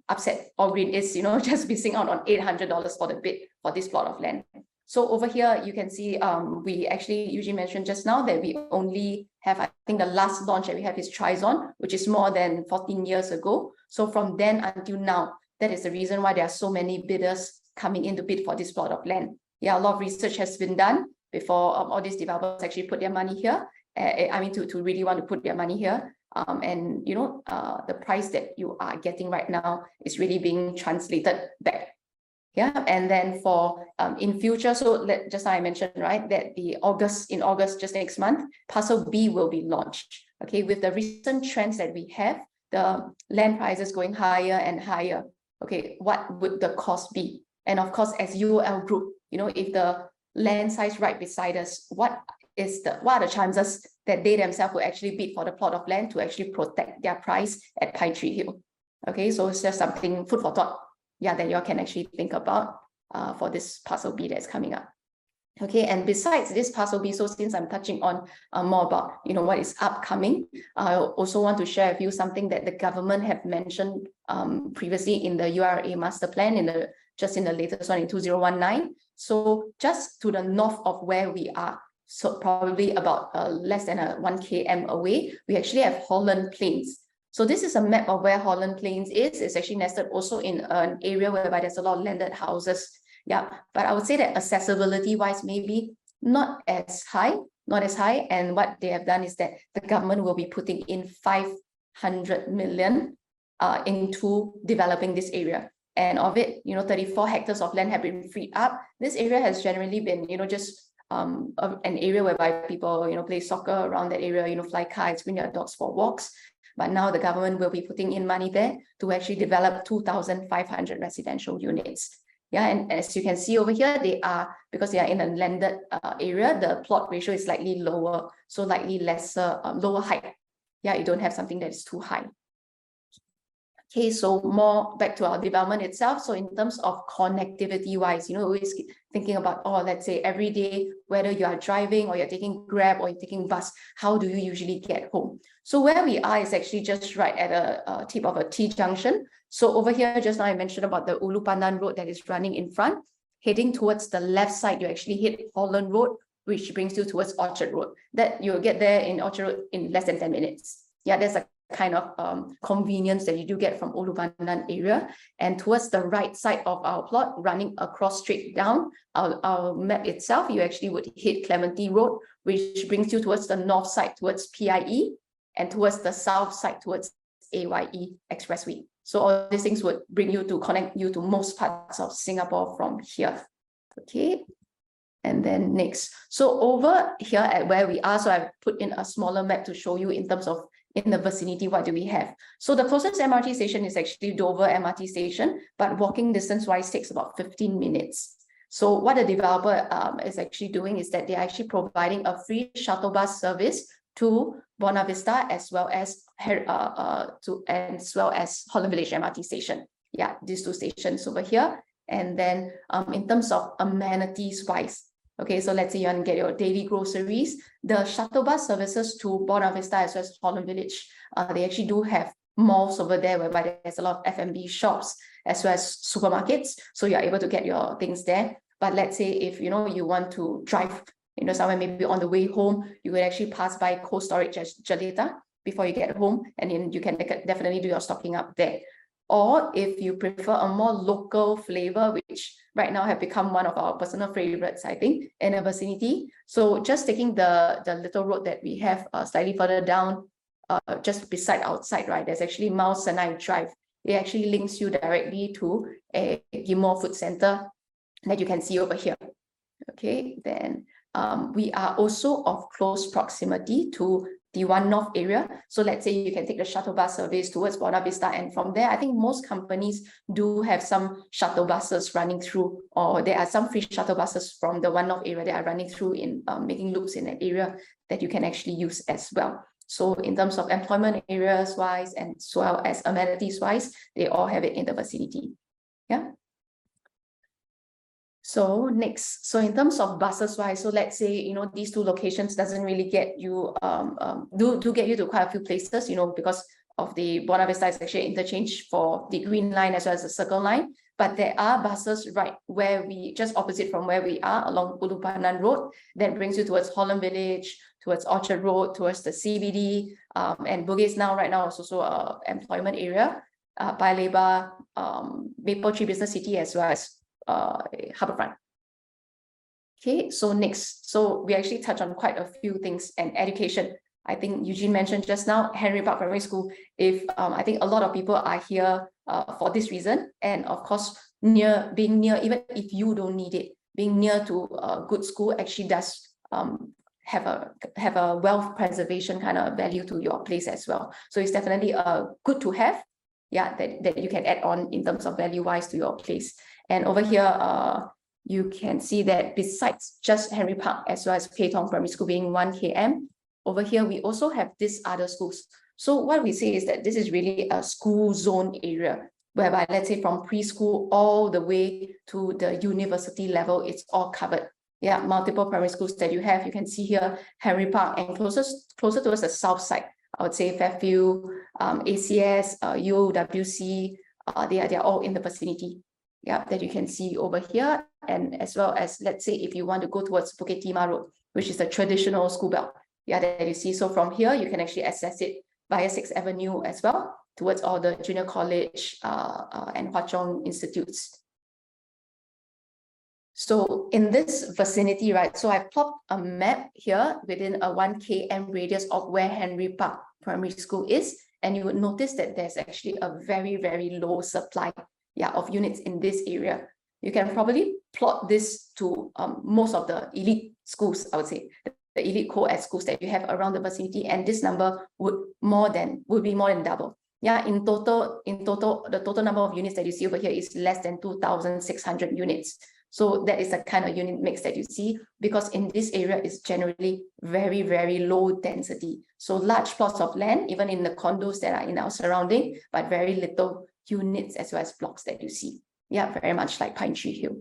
upset Allgreen is, just missing out on $800 for the bid for this plot of land? So over here, you can see we actually, Eugene mentioned just now that we only have, I think the last launch that we have is Trizon, which is more than 14 years ago. So from then until now, that is the reason why there are so many bidders coming in to bid for this plot of land. Yeah, a lot of research has been done before all these developers actually put their money here. To really want to put their money here. The price that you are getting right now is really being translated back. Yeah, and then for in future, so just like I mentioned, right, that in August, just next month, parcel B will be launched. Okay, with the recent trends that we have, the land prices going higher and higher. Okay, what would the cost be? And of course, as UOL Group, if the land size right beside us, what are the chances that they themselves will actually bid for the plot of land to actually protect their price at Pinetree Hill? Okay, so it's just something food for thought. Yeah, that you all can actually think about for this parcel B that's coming up. Okay, and besides this parcel B, so since I'm touching on more about what is upcoming, I also want to share with you something that the government have mentioned previously in the URA master plan, just in the latest one in 2019. So just to the north of where we are, so probably about less than 1 km away, we actually have Holland Plains. So this is a map of where Holland Plains is. It's actually nested also in an area whereby there's a lot of landed houses. Yeah, but I would say that accessibility wise, maybe not as high. And what they have done is that the government will be putting in 500 million into developing this area. And of it, 34 hectares of land have been freed up. This area has generally been, just an area whereby people, play soccer around that area, fly kites, bring their dogs for walks. But now the government will be putting in money there to actually develop 2,500 residential units. Yeah, and as you can see over here, because they are in a landed area, the plot ratio is slightly lower, so likely lesser, lower height. Yeah, you don't have something that is too high. Okay, so more back to our development itself. So in terms of connectivity wise, always thinking about, let's say every day, whether you are driving or you're taking Grab or you're taking bus, how do you usually get home? So where we are is actually just right at a tip of a T-junction. So over here, just now I mentioned about the Ulu Pandan Road that is running in front. Heading towards the left side, you actually hit Holland Road, which brings you towards Orchard Road. That you'll get there in Orchard Road in less than 10 minutes. Yeah, there's a kind of convenience that you do get from Ulu Pandan area. And towards the right side of our plot, running across straight down our map itself, you actually would hit Clementi Road, which brings you towards the north side towards PIE, and towards the south side towards AYE Expressway. So all these things would bring you to connect you to most parts of Singapore from here. Okay. And then next, so over here at where we are, so I've put in a smaller map to show you in terms of in the vicinity, what do we have? So the closest MRT station is actually Dover MRT station, but walking distance wise takes about 15 minutes. So what the developer is actually doing is that they're actually providing a free shuttle bus service to Buona Vista as well as Holland Village MRT station. Yeah, these two stations over here. And then in terms of amenities wise, okay, so let's say you want to get your daily groceries, the shuttle bus services to Buona Vista as well as Holland Village, they actually do have malls over there whereby there's a lot of F&B shops as well as supermarkets. So you're able to get your things there. But let's say if you want to drive somewhere maybe on the way home, you would actually pass by Cold Storage at Jaleta before you get home, and then you can definitely do your stocking up there. Or if you prefer a more local flavor, which right now have become one of our personal favorites, I think, in the vicinity. So just taking the little road that we have slightly further down, just beside outside, right, there's actually Mount Sinai Drive. It actually links you directly to a Gilmore Food Center that you can see over here. Okay, then we are also of close proximity to the One North area. So let's say you can take the shuttle bus service towards Buona Vista, and from there, I think most companies do have some shuttle buses running through, or there are some free shuttle buses from the One North area that are running through in making loops in that area that you can actually use as well. So in terms of employment areas wise and as well as amenities wise, they all have it in the vicinity. Yeah. So next, so in terms of buses wise, so let's say, these two locations doesn't really get you, do get you to quite a few places, because of the Buona Vista is actually interchange for the Green Line as well as the Circle Line. But there are buses right where just opposite from where we are along Ulu Pandan Road that brings you towards Holland Village, towards Orchard Road, towards the CBD, and Bugis right now is also an employment area, Paya Lebar, Maple Tree Business City as well as Harbourfront. Okay, so next, so we actually touch on quite a few things, and education. I think Eugene mentioned just now, Henry Park Primary School. If I think a lot of people are here for this reason, and of course, being near, even if you don't need it, being near to a good school actually does have a wealth preservation kind of value to your place as well. So it's definitely good to have, yeah, that you can add on in terms of value wise to your place. And over here, you can see that besides just Henry Park as well as Pei Tong Primary School being 1 km, over here we also have these other schools. So what we say is that this is really a school zone area, whereby let's say from preschool all the way to the university level, it's all covered. Yeah, multiple primary schools that you have. You can see here Henry Park, and closer towards the south side, I would say Fairfield, ACS, UWC, they are all in the vicinity. Yeah, that you can see over here, and as well as let's say if you want to go towards Bukit Timah Road, which is the traditional school belt, yeah, that you see. So from here you can actually access it via 6th Avenue as well towards all the junior college and Hwa Chong institutes. So in this vicinity, right, so I've plopped a map here within a 1 km radius of where Henry Park Primary School is, and you would notice that there's actually a very, very low supply, yeah, of units in this area. You can probably plot this to most of the elite schools, I would say, the elite co-ed schools that you have around the vicinity, and this number would be more than double. Yeah, in total, the total number of units that you see over here is less than 2,600 units. So that is the kind of unit mix that you see, because in this area is generally very, very low density. So large plots of land, even in the condos that are in our surrounding, but very little units as well as blocks that you see. Yeah, very much like Pinetree Hill.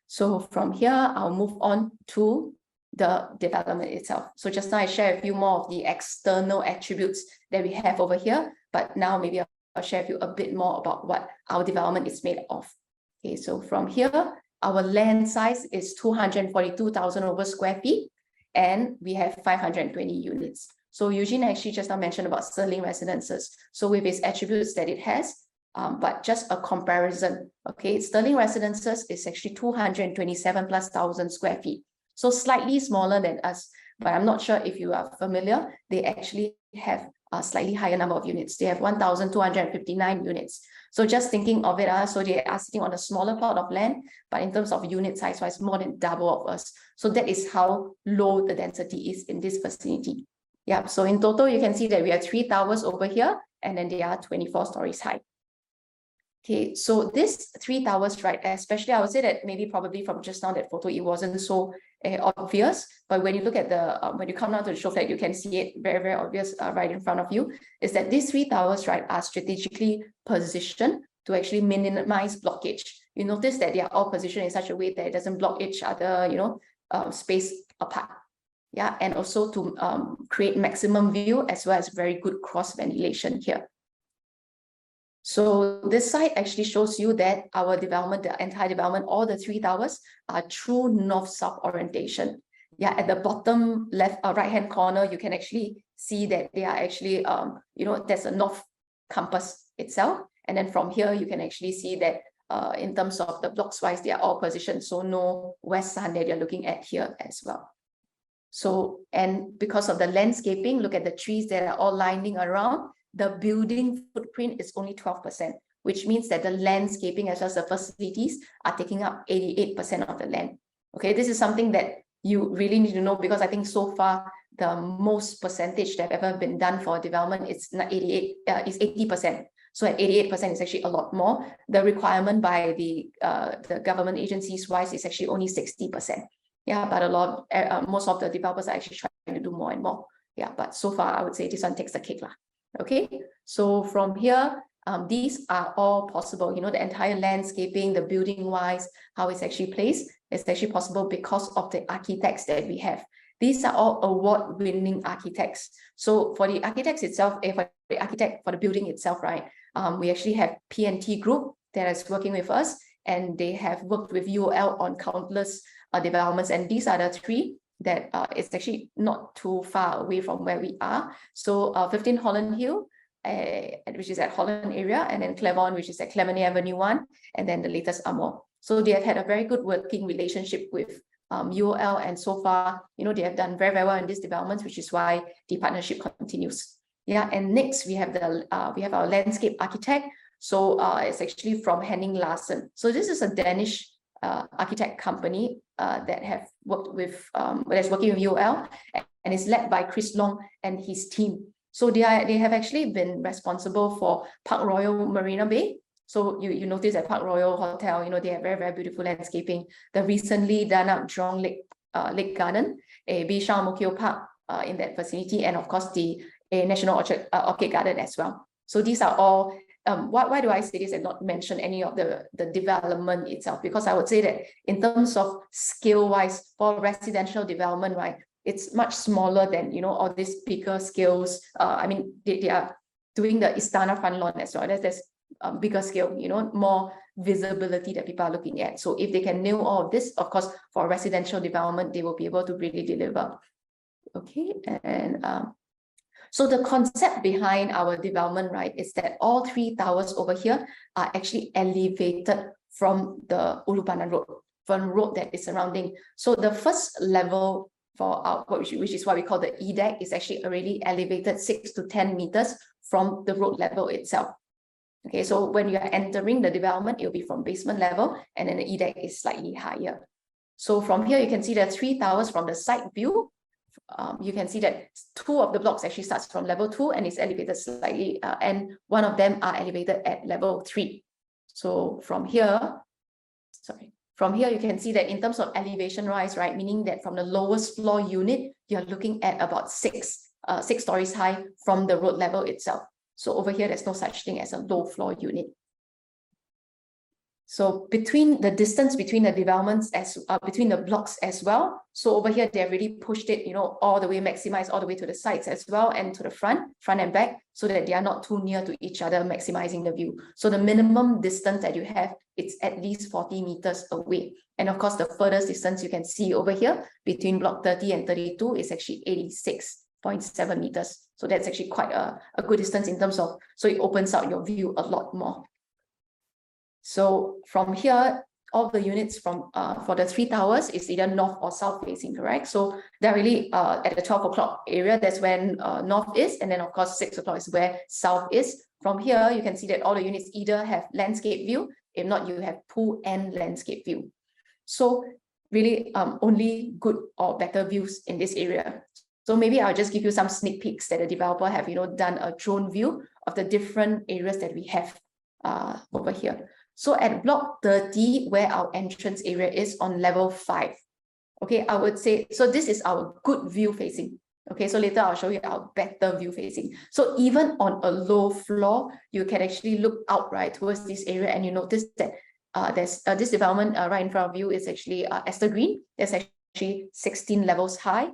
So from here, I'll move on to the development itself. So just now I share a few more of the external attributes that we have over here, but now maybe I'll share with you a bit more about what our development is made of. Okay, so from here, our land size is 242,000 over square feet, and we have 520 units. So Eugene actually just now mentioned about Sterling Residences. So with its attributes that it has, but just a comparison, okay, Sterling Residences is actually 227 plus thousand square feet. So slightly smaller than us, but I'm not sure if you are familiar, they actually have a slightly higher number of units. They have 1,259 units. So just thinking of it, so they are sitting on a smaller plot of land, but in terms of unit size-wise, more than double of us. So that is how low the density is in this vicinity. Yeah, so in total, you can see that we have 3 towers over here, and then they are 24 stories high. Okay, so this 3 towers, right, especially I would say that maybe probably from just now that photo, it wasn't so obvious, but when you look at the, when you come down to the show flat, you can see it very, very obvious right in front of you, is that these 3 towers, right, are strategically positioned to actually minimize blockage. You notice that they are all positioned in such a way that it doesn't block each other, you know, space apart. Yeah, and also to create maximum view as well as very good cross ventilation here. So this site actually shows you that our development, the entire development, all the 3 towers are true north-south orientation. Yeah, at the bottom left, right-hand corner, you can actually see that they are actually, you know, there's a north campus itself. And then from here, you can actually see that in terms of the blocks wise, they are all positioned. So no west sun that you're looking at here as well. So, and because of the landscaping, look at the trees that are all lining around, the building footprint is only 12%, which means that the landscaping as well as the facilities are taking up 88% of the land. Okay, this is something that you really need to know, because I think so far the most percentage that have ever been done for development is not 88, is 80%. So at 88% is actually a lot more. The requirement by the government agencies wise is actually only 60%. Yeah, but a lot, most of the developers are actually trying to do more and more. Yeah, but so far I would say this one takes the cake lah. Okay, so from here, these are all possible. You know, the entire landscaping, the building wise, how it's actually placed, it's actually possible because of the architects that we have. These are all award-winning architects. So for the architects itself, for the architect for the building itself, right, we actually have P&T Group that is working with us, and they have worked with UOL on countless developments, and these are the 3 that it's actually not too far away from where we are. So 15 Holland Hill, which is at Holland area, and then Clermont, which is at Clemeny Avenue 1, and then the latest Amor. So they have had a very good working relationship with UOL, and so far, you know, they have done very, very well in these developments, which is why the partnership continues. Yeah, and next we have our landscape architect. So it's actually from Henning Larsen. So this is a Danish architect company that have worked with that's working with UOL, and is led by Chris Long and his team. So they have actually been responsible for Park Royal Marina Bay. So you notice at Park Royal Hotel, you know, they have very, very beautiful landscaping. The recently done up Jurong Lake Garden, a Bishan Mokyo Park in that vicinity, and of course the National Orchid Garden as well. So these are all. Why do I say this and not mention any of the development itself? Because I would say that in terms of scale-wise for residential development, right, it's much smaller than, you know, all these bigger scales. I mean, they are doing the Istana front lawn as well. There's bigger scale, you know, more visibility that people are looking at. So if they can nail all of this, of course, for residential development, they will be able to really deliver. Okay, and so the concept behind our development, right, is that all 3 towers over here are actually elevated from the Ulupanan Road, from road that is surrounding. So the first level for our, which is what we call the E-deck, is actually already elevated 6 to 10 meters from the road level itself. Okay, so when you are entering the development, it will be from basement level, and then the E-deck is slightly higher. So from here, you can see the 3 towers from the side view. you can see that 2 of the blocks actually starts from level 2 and is elevated slightly, and 1 of them are elevated at level 3. So from here, you can see that in terms of elevation rise, right, meaning that from the lowest floor unit, you're looking at about 6 stories high from the road level itself. So over here, there's no such thing as a low floor unit. So between the distance between the developments between the blocks as well. So over here, they've really pushed it, all the way, maximized all the way to the sides as well, and to the front and back, so that they are not too near to each other, maximizing the view. So the minimum distance that you have, it's at least 40 meters away. And of course, the furthest distance you can see over here between block 30 and 32 is actually 86.7 meters. So that's actually quite a good distance in terms of, so it opens out your view a lot more. So from here, all the units from for the 3 towers is either north or south facing, correct? So they're really at the 12 o'clock area, that's when north is, and then of course 6 o'clock is where south is. From here, you can see that all the units either have landscape view, if not, you have pool and landscape view. So really only good or better views in this area. So maybe I'll just give you some sneak peeks that the developer have done a drone view of the different areas that we have over here. So at block 30, where our entrance area is on level 5, okay, I would say, so this is our good view facing. Okay, so later I'll show you our better view facing. So even on a low floor, you can actually look out right towards this area, and you notice that there's this development right in front of you is actually Esther Green. There's actually 16 levels high.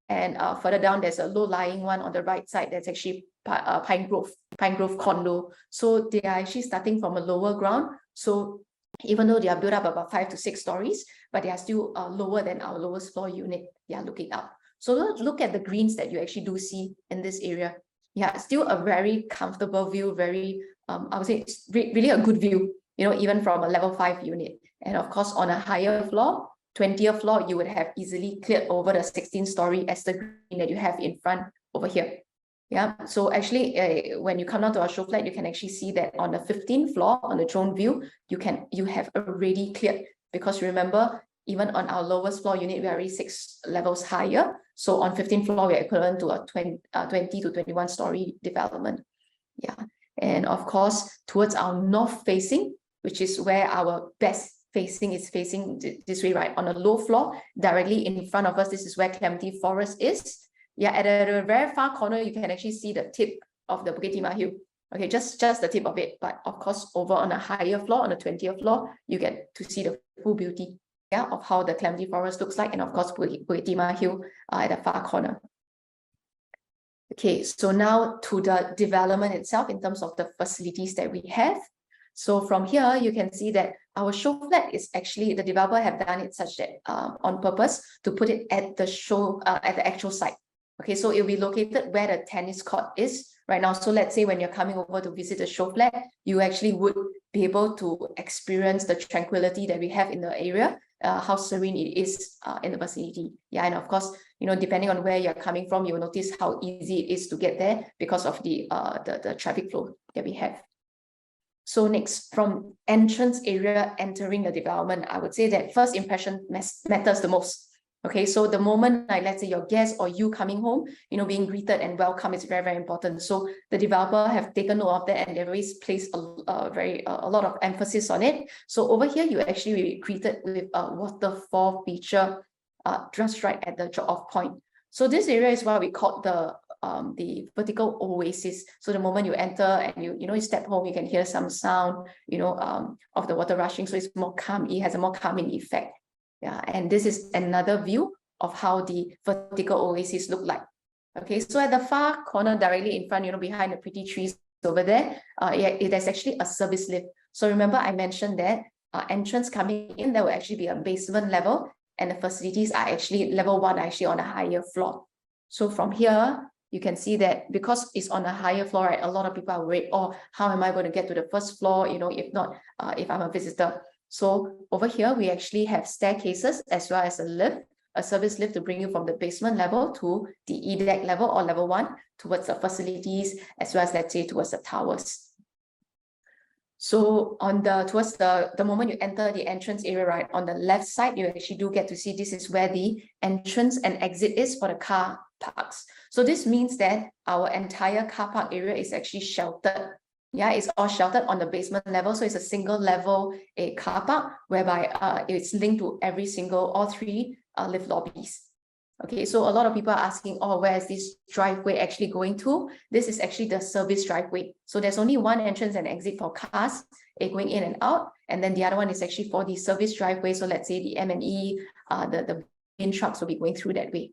And further down, there's a low-lying one on the right side that's actually Pine Grove condo. So they are actually starting from a lower ground. So even though they are built up about 5 to 6 stories, but they are still lower than our lowest floor unit. They are looking up. So look at the greens that you actually do see in this area. Yeah, still a very comfortable view, very, I would say it's really a good view, even from a level 5 unit. And of course, on a higher floor, 20th floor, you would have easily cleared over the 16-story Esther Green that you have in front over here. Yeah, so actually, when you come down to our show flat, you can actually see that on the 15th floor, on the drone view, you have already cleared, because remember, even on our lowest floor unit, we are already 6 levels higher. So on 15th floor, we are equivalent to a 20 to 21-story development. Yeah, and of course, towards our north facing, which is where our best facing is facing this way, right? On a low floor, directly in front of us, this is where Clementi Forest is. Yeah, at the very far corner, you can actually see the tip of the Bukit Timah Hill. Okay, just the tip of it. But of course, over on a higher floor, on the 20th floor, you get to see the full beauty, yeah, of how the Clementi Forest looks like, and of course, Bukit Timah Hill at the far corner. Okay, so now to the development itself in terms of the facilities that we have. So from here, you can see that our show flat is actually, the developer have done it such that on purpose to put it at the show, at the actual site. Okay, so it will be located where the tennis court is right now. So let's say when you're coming over to visit the show flat, you actually would be able to experience the tranquility that we have in the area, how serene it is in the vicinity. Yeah, and of course, depending on where you're coming from, you will notice how easy it is to get there because of the traffic flow that we have. So next, from entrance area entering the development, I would say that first impression matters the most. Okay, so the moment, like let's say your guest or you coming home, being greeted and welcome is very, very important. So the developer have taken note of that, and they've always placed a lot of emphasis on it. So over here, you actually will be greeted with a waterfall feature just right at the drop-off point. So this area is what we call the vertical oasis. So the moment you enter and you step home, you can hear some sound, of the water rushing. So it's more calm. It has a more calming effect. Yeah, and this is another view of how the vertical oasis look like. Okay, so at the far corner, directly in front, behind the pretty trees over there, it is actually a service lift. So remember, I mentioned that entrance coming in, there will actually be a basement level, and the facilities are actually level 1, actually on a higher floor. So from here, you can see that because it's on a higher floor, right, a lot of people are worried, oh, how am I going to get to the first floor, if not, if I'm a visitor. So over here, we actually have staircases as well as a lift, a service lift to bring you from the basement level to the EDA level or level 1 towards the facilities, as well as, let's say, towards the towers. So towards the moment you enter the entrance area, right, on the left side, you actually do get to see this is where the entrance and exit is for the car parks. So this means that our entire car park area is actually sheltered. Yeah, it's all sheltered on the basement level. So it's a single level car park whereby it's linked to all three lift lobbies. Okay, so a lot of people are asking, oh, where is this driveway actually going to? This is actually the service driveway. So there's only one entrance and exit for cars going in and out. And then the other one is actually for the service driveway. So let's say the M&E, the bin trucks will be going through that way.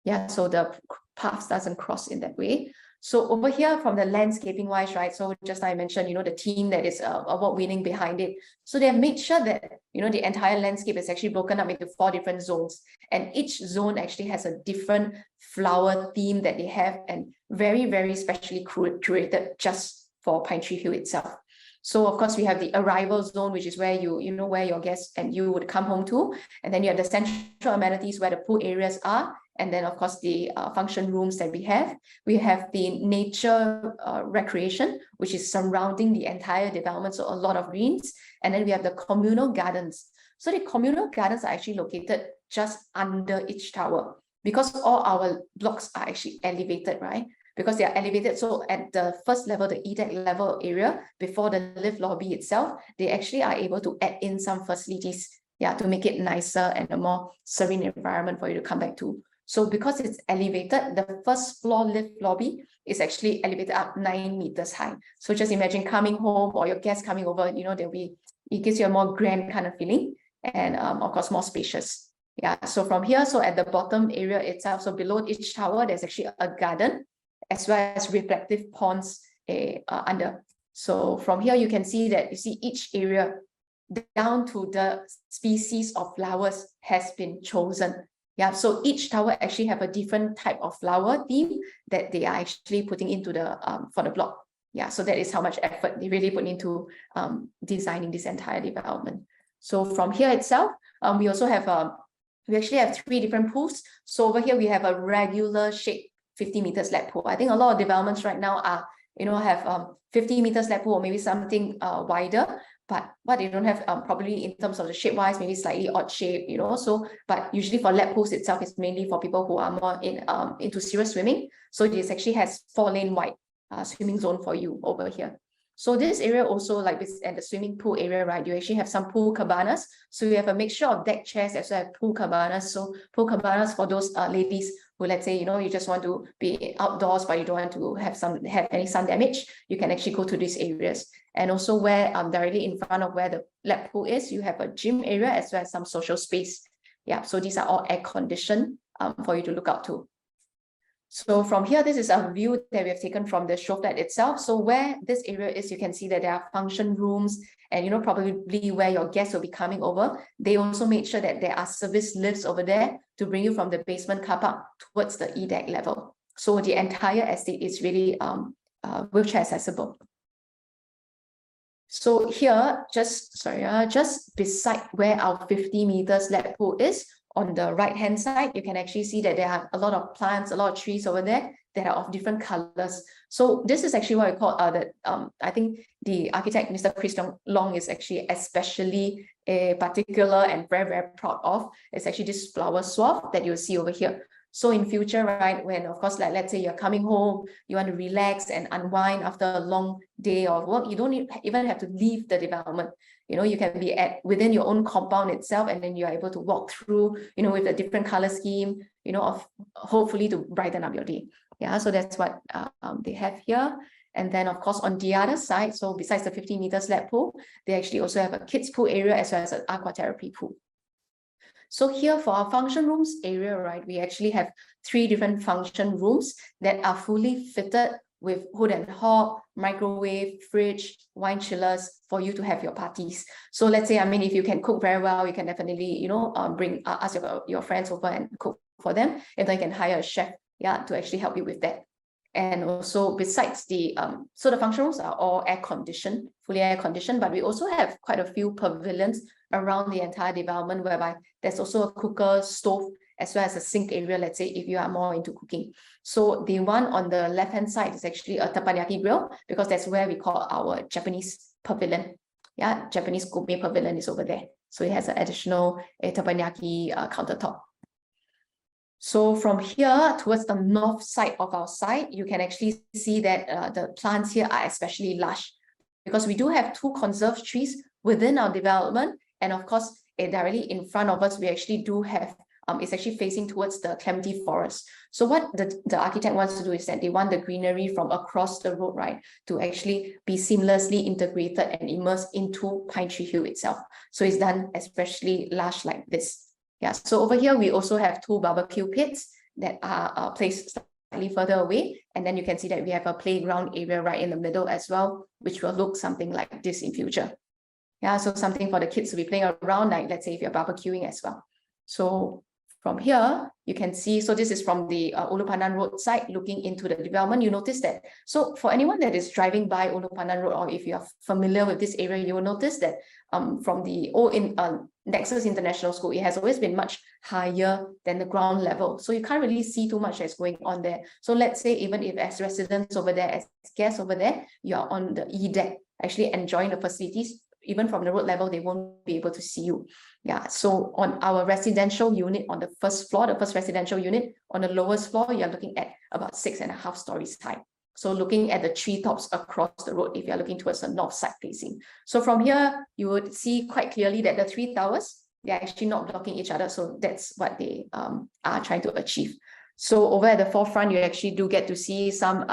Yeah, so the paths doesn't cross in that way. So over here from the landscaping wise, right? So just like I mentioned, the team that is award winning behind it. So they have made sure that, the entire landscape is actually broken up into 4 different zones. And each zone actually has a different flower theme that they have and very, very specially curated just for Pinetree Hill itself. So of course we have the arrival zone, which is where where your guests and you would come home to. And then you have the central amenities where the pool areas are. And then, of course, the function rooms that we have. We have the nature recreation, which is surrounding the entire development, so a lot of greens. And then we have the communal gardens. So the communal gardens are actually located just under each tower because all our blocks are actually elevated, right? Because they are elevated. So at the first level, the EDA level area, before the lift lobby itself, they actually are able to add in some facilities, to make it nicer and a more serene environment for you to come back to. So because it's elevated, the first floor lift lobby is actually elevated up 9 meters high. So just imagine coming home or your guests coming over, it gives you a more grand kind of feeling and of course more spacious. Yeah, so from here, so at the bottom area itself, so below each tower, there's actually a garden as well as reflective ponds under. So from here, you can see that each area down to the species of flowers has been chosen. Yeah, so each tower actually have a different type of flower theme that they are actually putting into the for the block. Yeah, so that is how much effort they really put into designing this entire development. So from here itself, we also have we actually have 3 different pools. So over here we have a regular shape 50 meter slab pool. I think a lot of developments right now are have 50 meter slab pool or maybe something wider. But what they don't have probably in terms of the shape wise, maybe slightly odd shape, so, but usually for lap pools itself is mainly for people who are more into serious swimming. So this actually has 4-lane wide swimming zone for you over here. So this area also, like this and the swimming pool area, right, you actually have some pool cabanas. So you have a mixture of deck chairs as well as pool cabanas. So pool cabanas for those ladies who, let's say, you just want to be outdoors, but you don't want to have any sun damage, you can actually go to these areas. And also where directly in front of where the lap pool is, you have a gym area as well as some social space. Yeah, so these are all air conditioned for you to look out to. So from here, this is a view that we have taken from the show flat itself. So where this area is, you can see that there are function rooms and probably where your guests will be coming over. They also made sure that there are service lifts over there to bring you from the basement car park towards the E-deck level. So the entire estate is really wheelchair accessible. So here, just beside where our 50 meters lap pool is, on the right-hand side, you can actually see that there are a lot of plants, a lot of trees over there that are of different colors. So this is actually what we call I think the architect, Mr. Chris Long, is actually especially particular and very, very proud of. It's actually this flower swath that you'll see over here. So in future, right, when of course, like let's say you're coming home, you want to relax and unwind after a long day of work, you don't even have to leave the development. You can be within your own compound itself, and then you're able to walk through, with a different color scheme, of hopefully to brighten up your day. Yeah, so that's what they have here. And then of course on the other side, so besides the 50 meters lap pool, they actually also have a kids pool area as well as an aqua therapy pool. So here for our function rooms area, right, we actually have 3 different function rooms that are fully fitted with hood and hob, microwave, fridge, wine chillers for you to have your parties. So let's say, if you can cook very well, you can definitely, ask your friends over and cook for them. And then you can hire a chef, to actually help you with that. And also besides the, so the function rooms are all air conditioned, fully air conditioned, but we also have quite a few pavilions around the entire development whereby there's also a cooker, stove, as well as a sink area, let's say, if you are more into cooking. So the one on the left-hand side is actually a teppanyaki grill, because that's where we call our Japanese pavilion. Yeah, Japanese gourmet pavilion is over there. So it has an additional teppanyaki countertop. So from here towards the north side of our site, you can actually see that the plants here are especially lush because we do have 2 conserved trees within our development. And of course, directly in front of us, we actually do have, it's actually facing towards the clementi forest. So what the architect wants to do is that they want the greenery from across the road, right, to actually be seamlessly integrated and immersed into Pinetree Hill itself. So it's done especially lush like this. Yeah, so over here, we also have 2 barbecue pits that are placed slightly further away. And then you can see that we have a playground area right in the middle as well, which will look something like this in future. Yeah, so something for the kids to be playing around, like let's say if you're barbecuing as well. So from here, you can see, so this is from the Ulu Pandan Road side looking into the development. You notice that. So for anyone that is driving by Ulu Pandan Road, or if you are familiar with this area, you will notice that from the Nexus International School, it has always been much higher than the ground level. So you can't really see too much that's going on there. So let's say even if as residents over there, as guests over there, you are on the E deck, actually enjoying the facilities, even from the road level, they won't be able to see you. Yeah, so on our residential unit on the first floor, the first residential unit, on the lowest floor, you're looking at about 6.5 stories high. So looking at the treetops across the road, if you're looking towards the north side facing. So from here, you would see quite clearly that the 3 towers, they're actually not blocking each other. So that's what they are trying to achieve. So over at the forefront, you actually do get to see some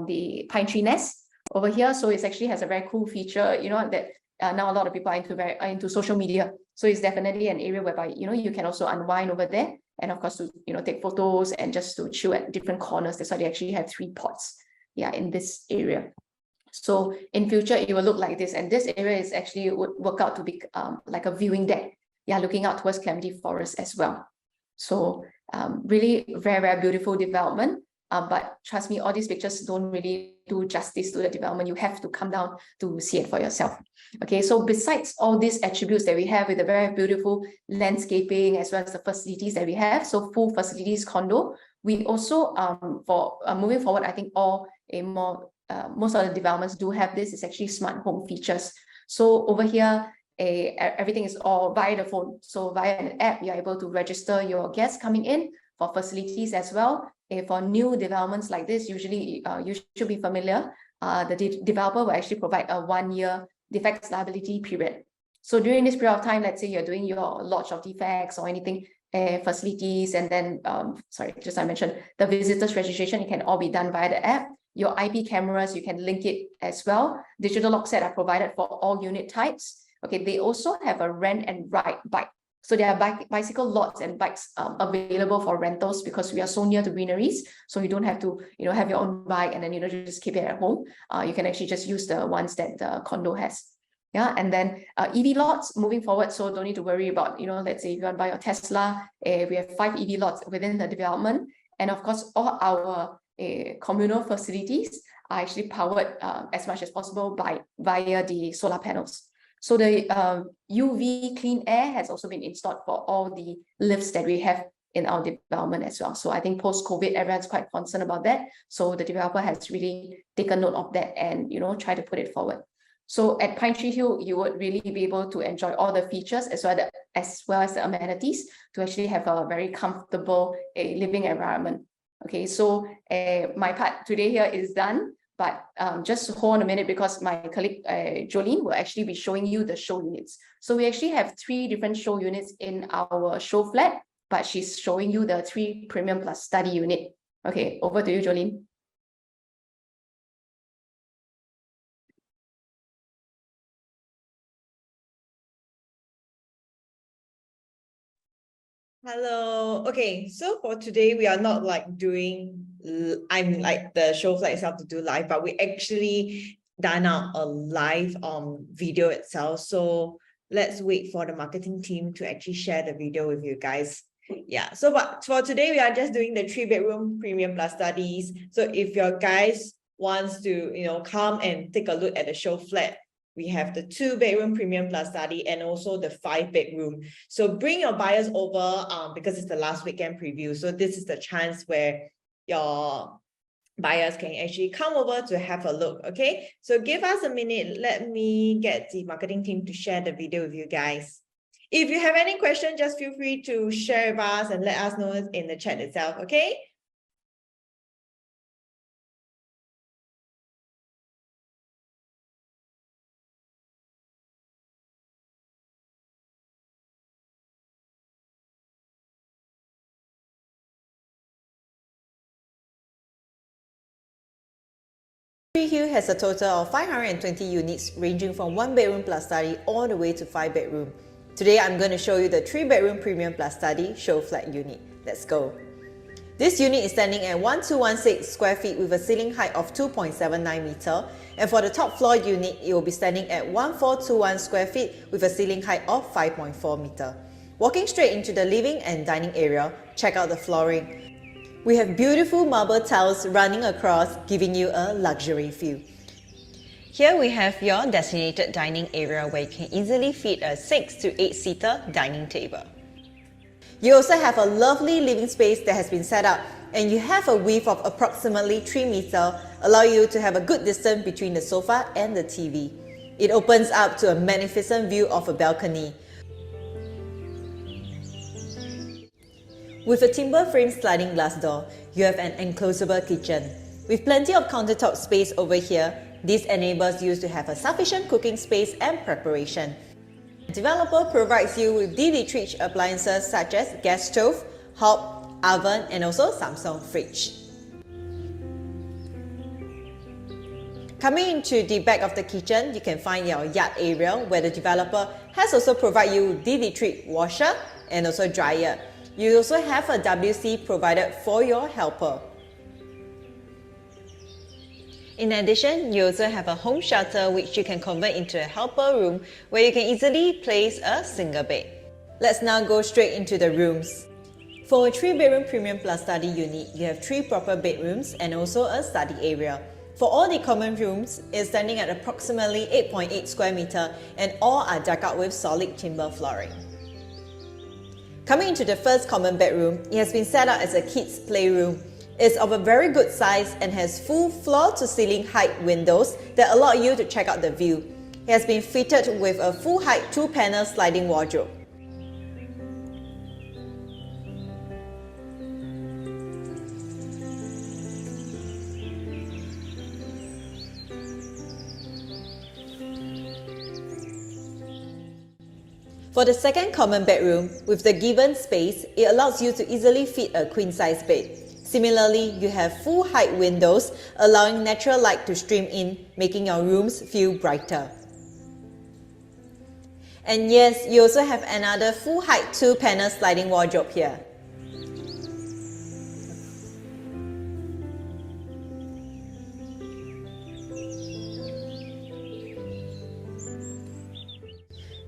the pine tree nest over here. So it actually has a very cool feature, you know, that now a lot of people are into social media. So it's definitely an area whereby, you know, you can also unwind over there. And of course, to, you know, take photos and just to chill at different corners. That's why they actually have 3 pots, yeah, in this area. So in future, it will look like this. And this area is actually would work out to be like a viewing deck. Yeah, looking out towards Clementi Forest as well. So really very, very beautiful development. But trust me, all these pictures don't really do justice to the development. You have to come down to see it for yourself. Okay, so besides all these attributes that we have with the very beautiful landscaping as well as the facilities that we have, so full facilities condo, we also, for moving forward, I think most of the developments do have this, is actually smart home features. So over here, everything is all via the phone. So via an app, you're able to register your guests coming in for facilities as well. For new developments like this, usually you should be familiar. The developer will actually provide a 1-year defects liability period. So during this period of time, let's say you're doing your lodge of defects or anything, facilities, and then, sorry, just I mentioned the visitors registration, it can all be done via the app. Your IP cameras, you can link it as well. Digital lock set are provided for all unit types. Okay, they also have a rent and ride bike. So there are bicycle lots and bikes available for rentals because we are so near to greeneries. So you don't have to, you know, have your own bike and then, you know, just keep it at home. You can actually just use the ones that the condo has. Yeah, and then EV lots moving forward. So don't need to worry about, you know, let's say if you want to buy your Tesla, we have 5 EV lots within the development. And of course, all our communal facilities are actually powered as much as possible via the solar panels. So the UV clean air has also been installed for all the lifts that we have in our development as well. So I think post-COVID, everyone's quite concerned about that. So the developer has really taken note of that and, you know, try to put it forward. So at Pinetree Hill, you would really be able to enjoy all the features as well as the amenities to actually have a very comfortable living environment. Okay, so my part today here is done. But just hold on a minute because my colleague Jolene will actually be showing you the show units. So we actually have 3 different show units in our show flat, but she's showing you the 3 premium plus study unit. Okay, over to you, Jolene.
Hello. Okay, so for today, we are not like doing, I'm like the show flat itself to do live, but we actually done out a live video itself. So let's wait for the marketing team to actually share the video with you guys. Yeah, so but for today, we are just doing the 3-bedroom premium plus studies. So if your guys wants to, you know, come and take a look at the show flat, we have the 2-bedroom premium plus study and also the 5-bedroom. So bring your buyers over because it's the last weekend preview. So this is the chance where your buyers can actually come over to have a look. Okay, so give us a minute. Let me get the marketing team to share the video with you guys. If you have any questions, just feel free to share with us and let us know in the chat itself. Okay.
Pinetree Hill has a total of 520 units ranging from 1 bedroom plus study all the way to 5 bedroom. Today I'm going to show you the 3 bedroom premium plus study show flat unit. Let's go. This unit is standing at 1216 square feet with a ceiling height of 2.79 meter, and for the top floor unit it will be standing at 1421 square feet with a ceiling height of 5.4 meter. Walking straight into the living and dining area, check out the flooring. We have beautiful marble tiles running across, giving you a luxury feel. Here we have your designated dining area where you can easily fit a 6 to 8 seater dining table. You also have a lovely living space that has been set up, and you have a width of approximately 3 meters, allowing you to have a good distance between the sofa and the TV. It opens up to a magnificent view of a balcony. With a timber frame sliding glass door, you have an enclosable kitchen. With plenty of countertop space over here, this enables you to have a sufficient cooking space and preparation. The developer provides you with DD3 appliances such as gas stove, hob, oven, and also Samsung fridge. Coming into the back of the kitchen, you can find your yard area where the developer has also provided you with DD3 washer and also dryer. You also have a WC provided for your helper. In addition, you also have a home shelter which you can convert into a helper room where you can easily place a single bed. Let's now go straight into the rooms. For a 3-bedroom premium plus study unit, you have 3 proper bedrooms and also a study area. For all the common rooms, it's standing at approximately 8.8 square meter and all are decked out with solid timber flooring. Coming into the first common bedroom, it has been set up as a kids' playroom. It's of a very good size and has full floor-to-ceiling height windows that allow you to check out the view. It has been fitted with a full-height 2-panel sliding wardrobe. For the second common bedroom, with the given space, it allows you to easily fit a queen-size bed. Similarly, you have full-height windows, allowing natural light to stream in, making your rooms feel brighter. And yes, you also have another full-height 2-panel sliding wardrobe here.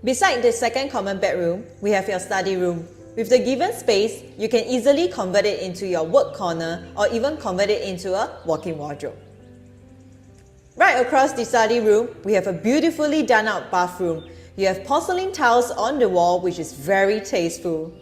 Beside the second common bedroom, we have your study room. With the given space, you can easily convert it into your work corner or even convert it into a walk-in wardrobe. Right across the study room, we have a beautifully done out bathroom. You have porcelain tiles on the wall, which is very tasteful.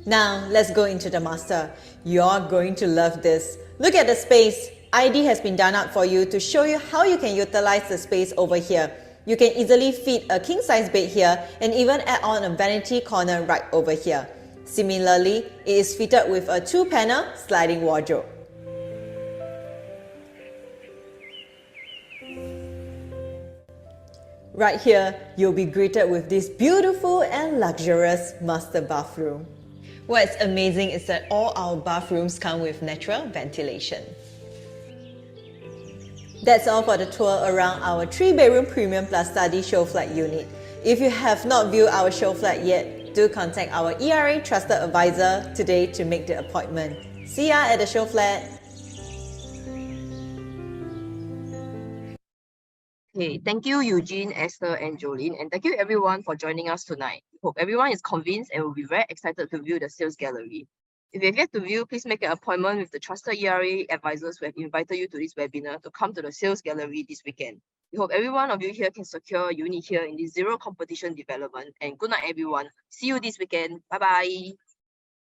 Now, let's go into the master. You're going to love this. Look at the space. ID has been done up for you to show you how you can utilize the space over here. You can easily fit a king-size bed here and even add on a vanity corner right over here. Similarly, it is fitted with a 2-panel sliding wardrobe. Right here, you'll be greeted with this beautiful and luxurious master bathroom. What's amazing is that all our bathrooms come with natural ventilation. That's all for the tour around our 3-bedroom premium plus study show flat unit. If you have not viewed our show flat yet, do contact our ERA trusted advisor today to make the appointment. See ya at the show flat.
Okay, thank you Eugene, Esther and Jolene, and thank you everyone for joining us tonight. Hope everyone is convinced and will be very excited to view the sales gallery. If you have yet to view, please make an appointment with the trusted ERA advisors who have invited you to this webinar to come to the sales gallery this weekend. We hope every one of you here can secure a unit here in this zero competition development. And good night everyone. See you this weekend. Bye bye.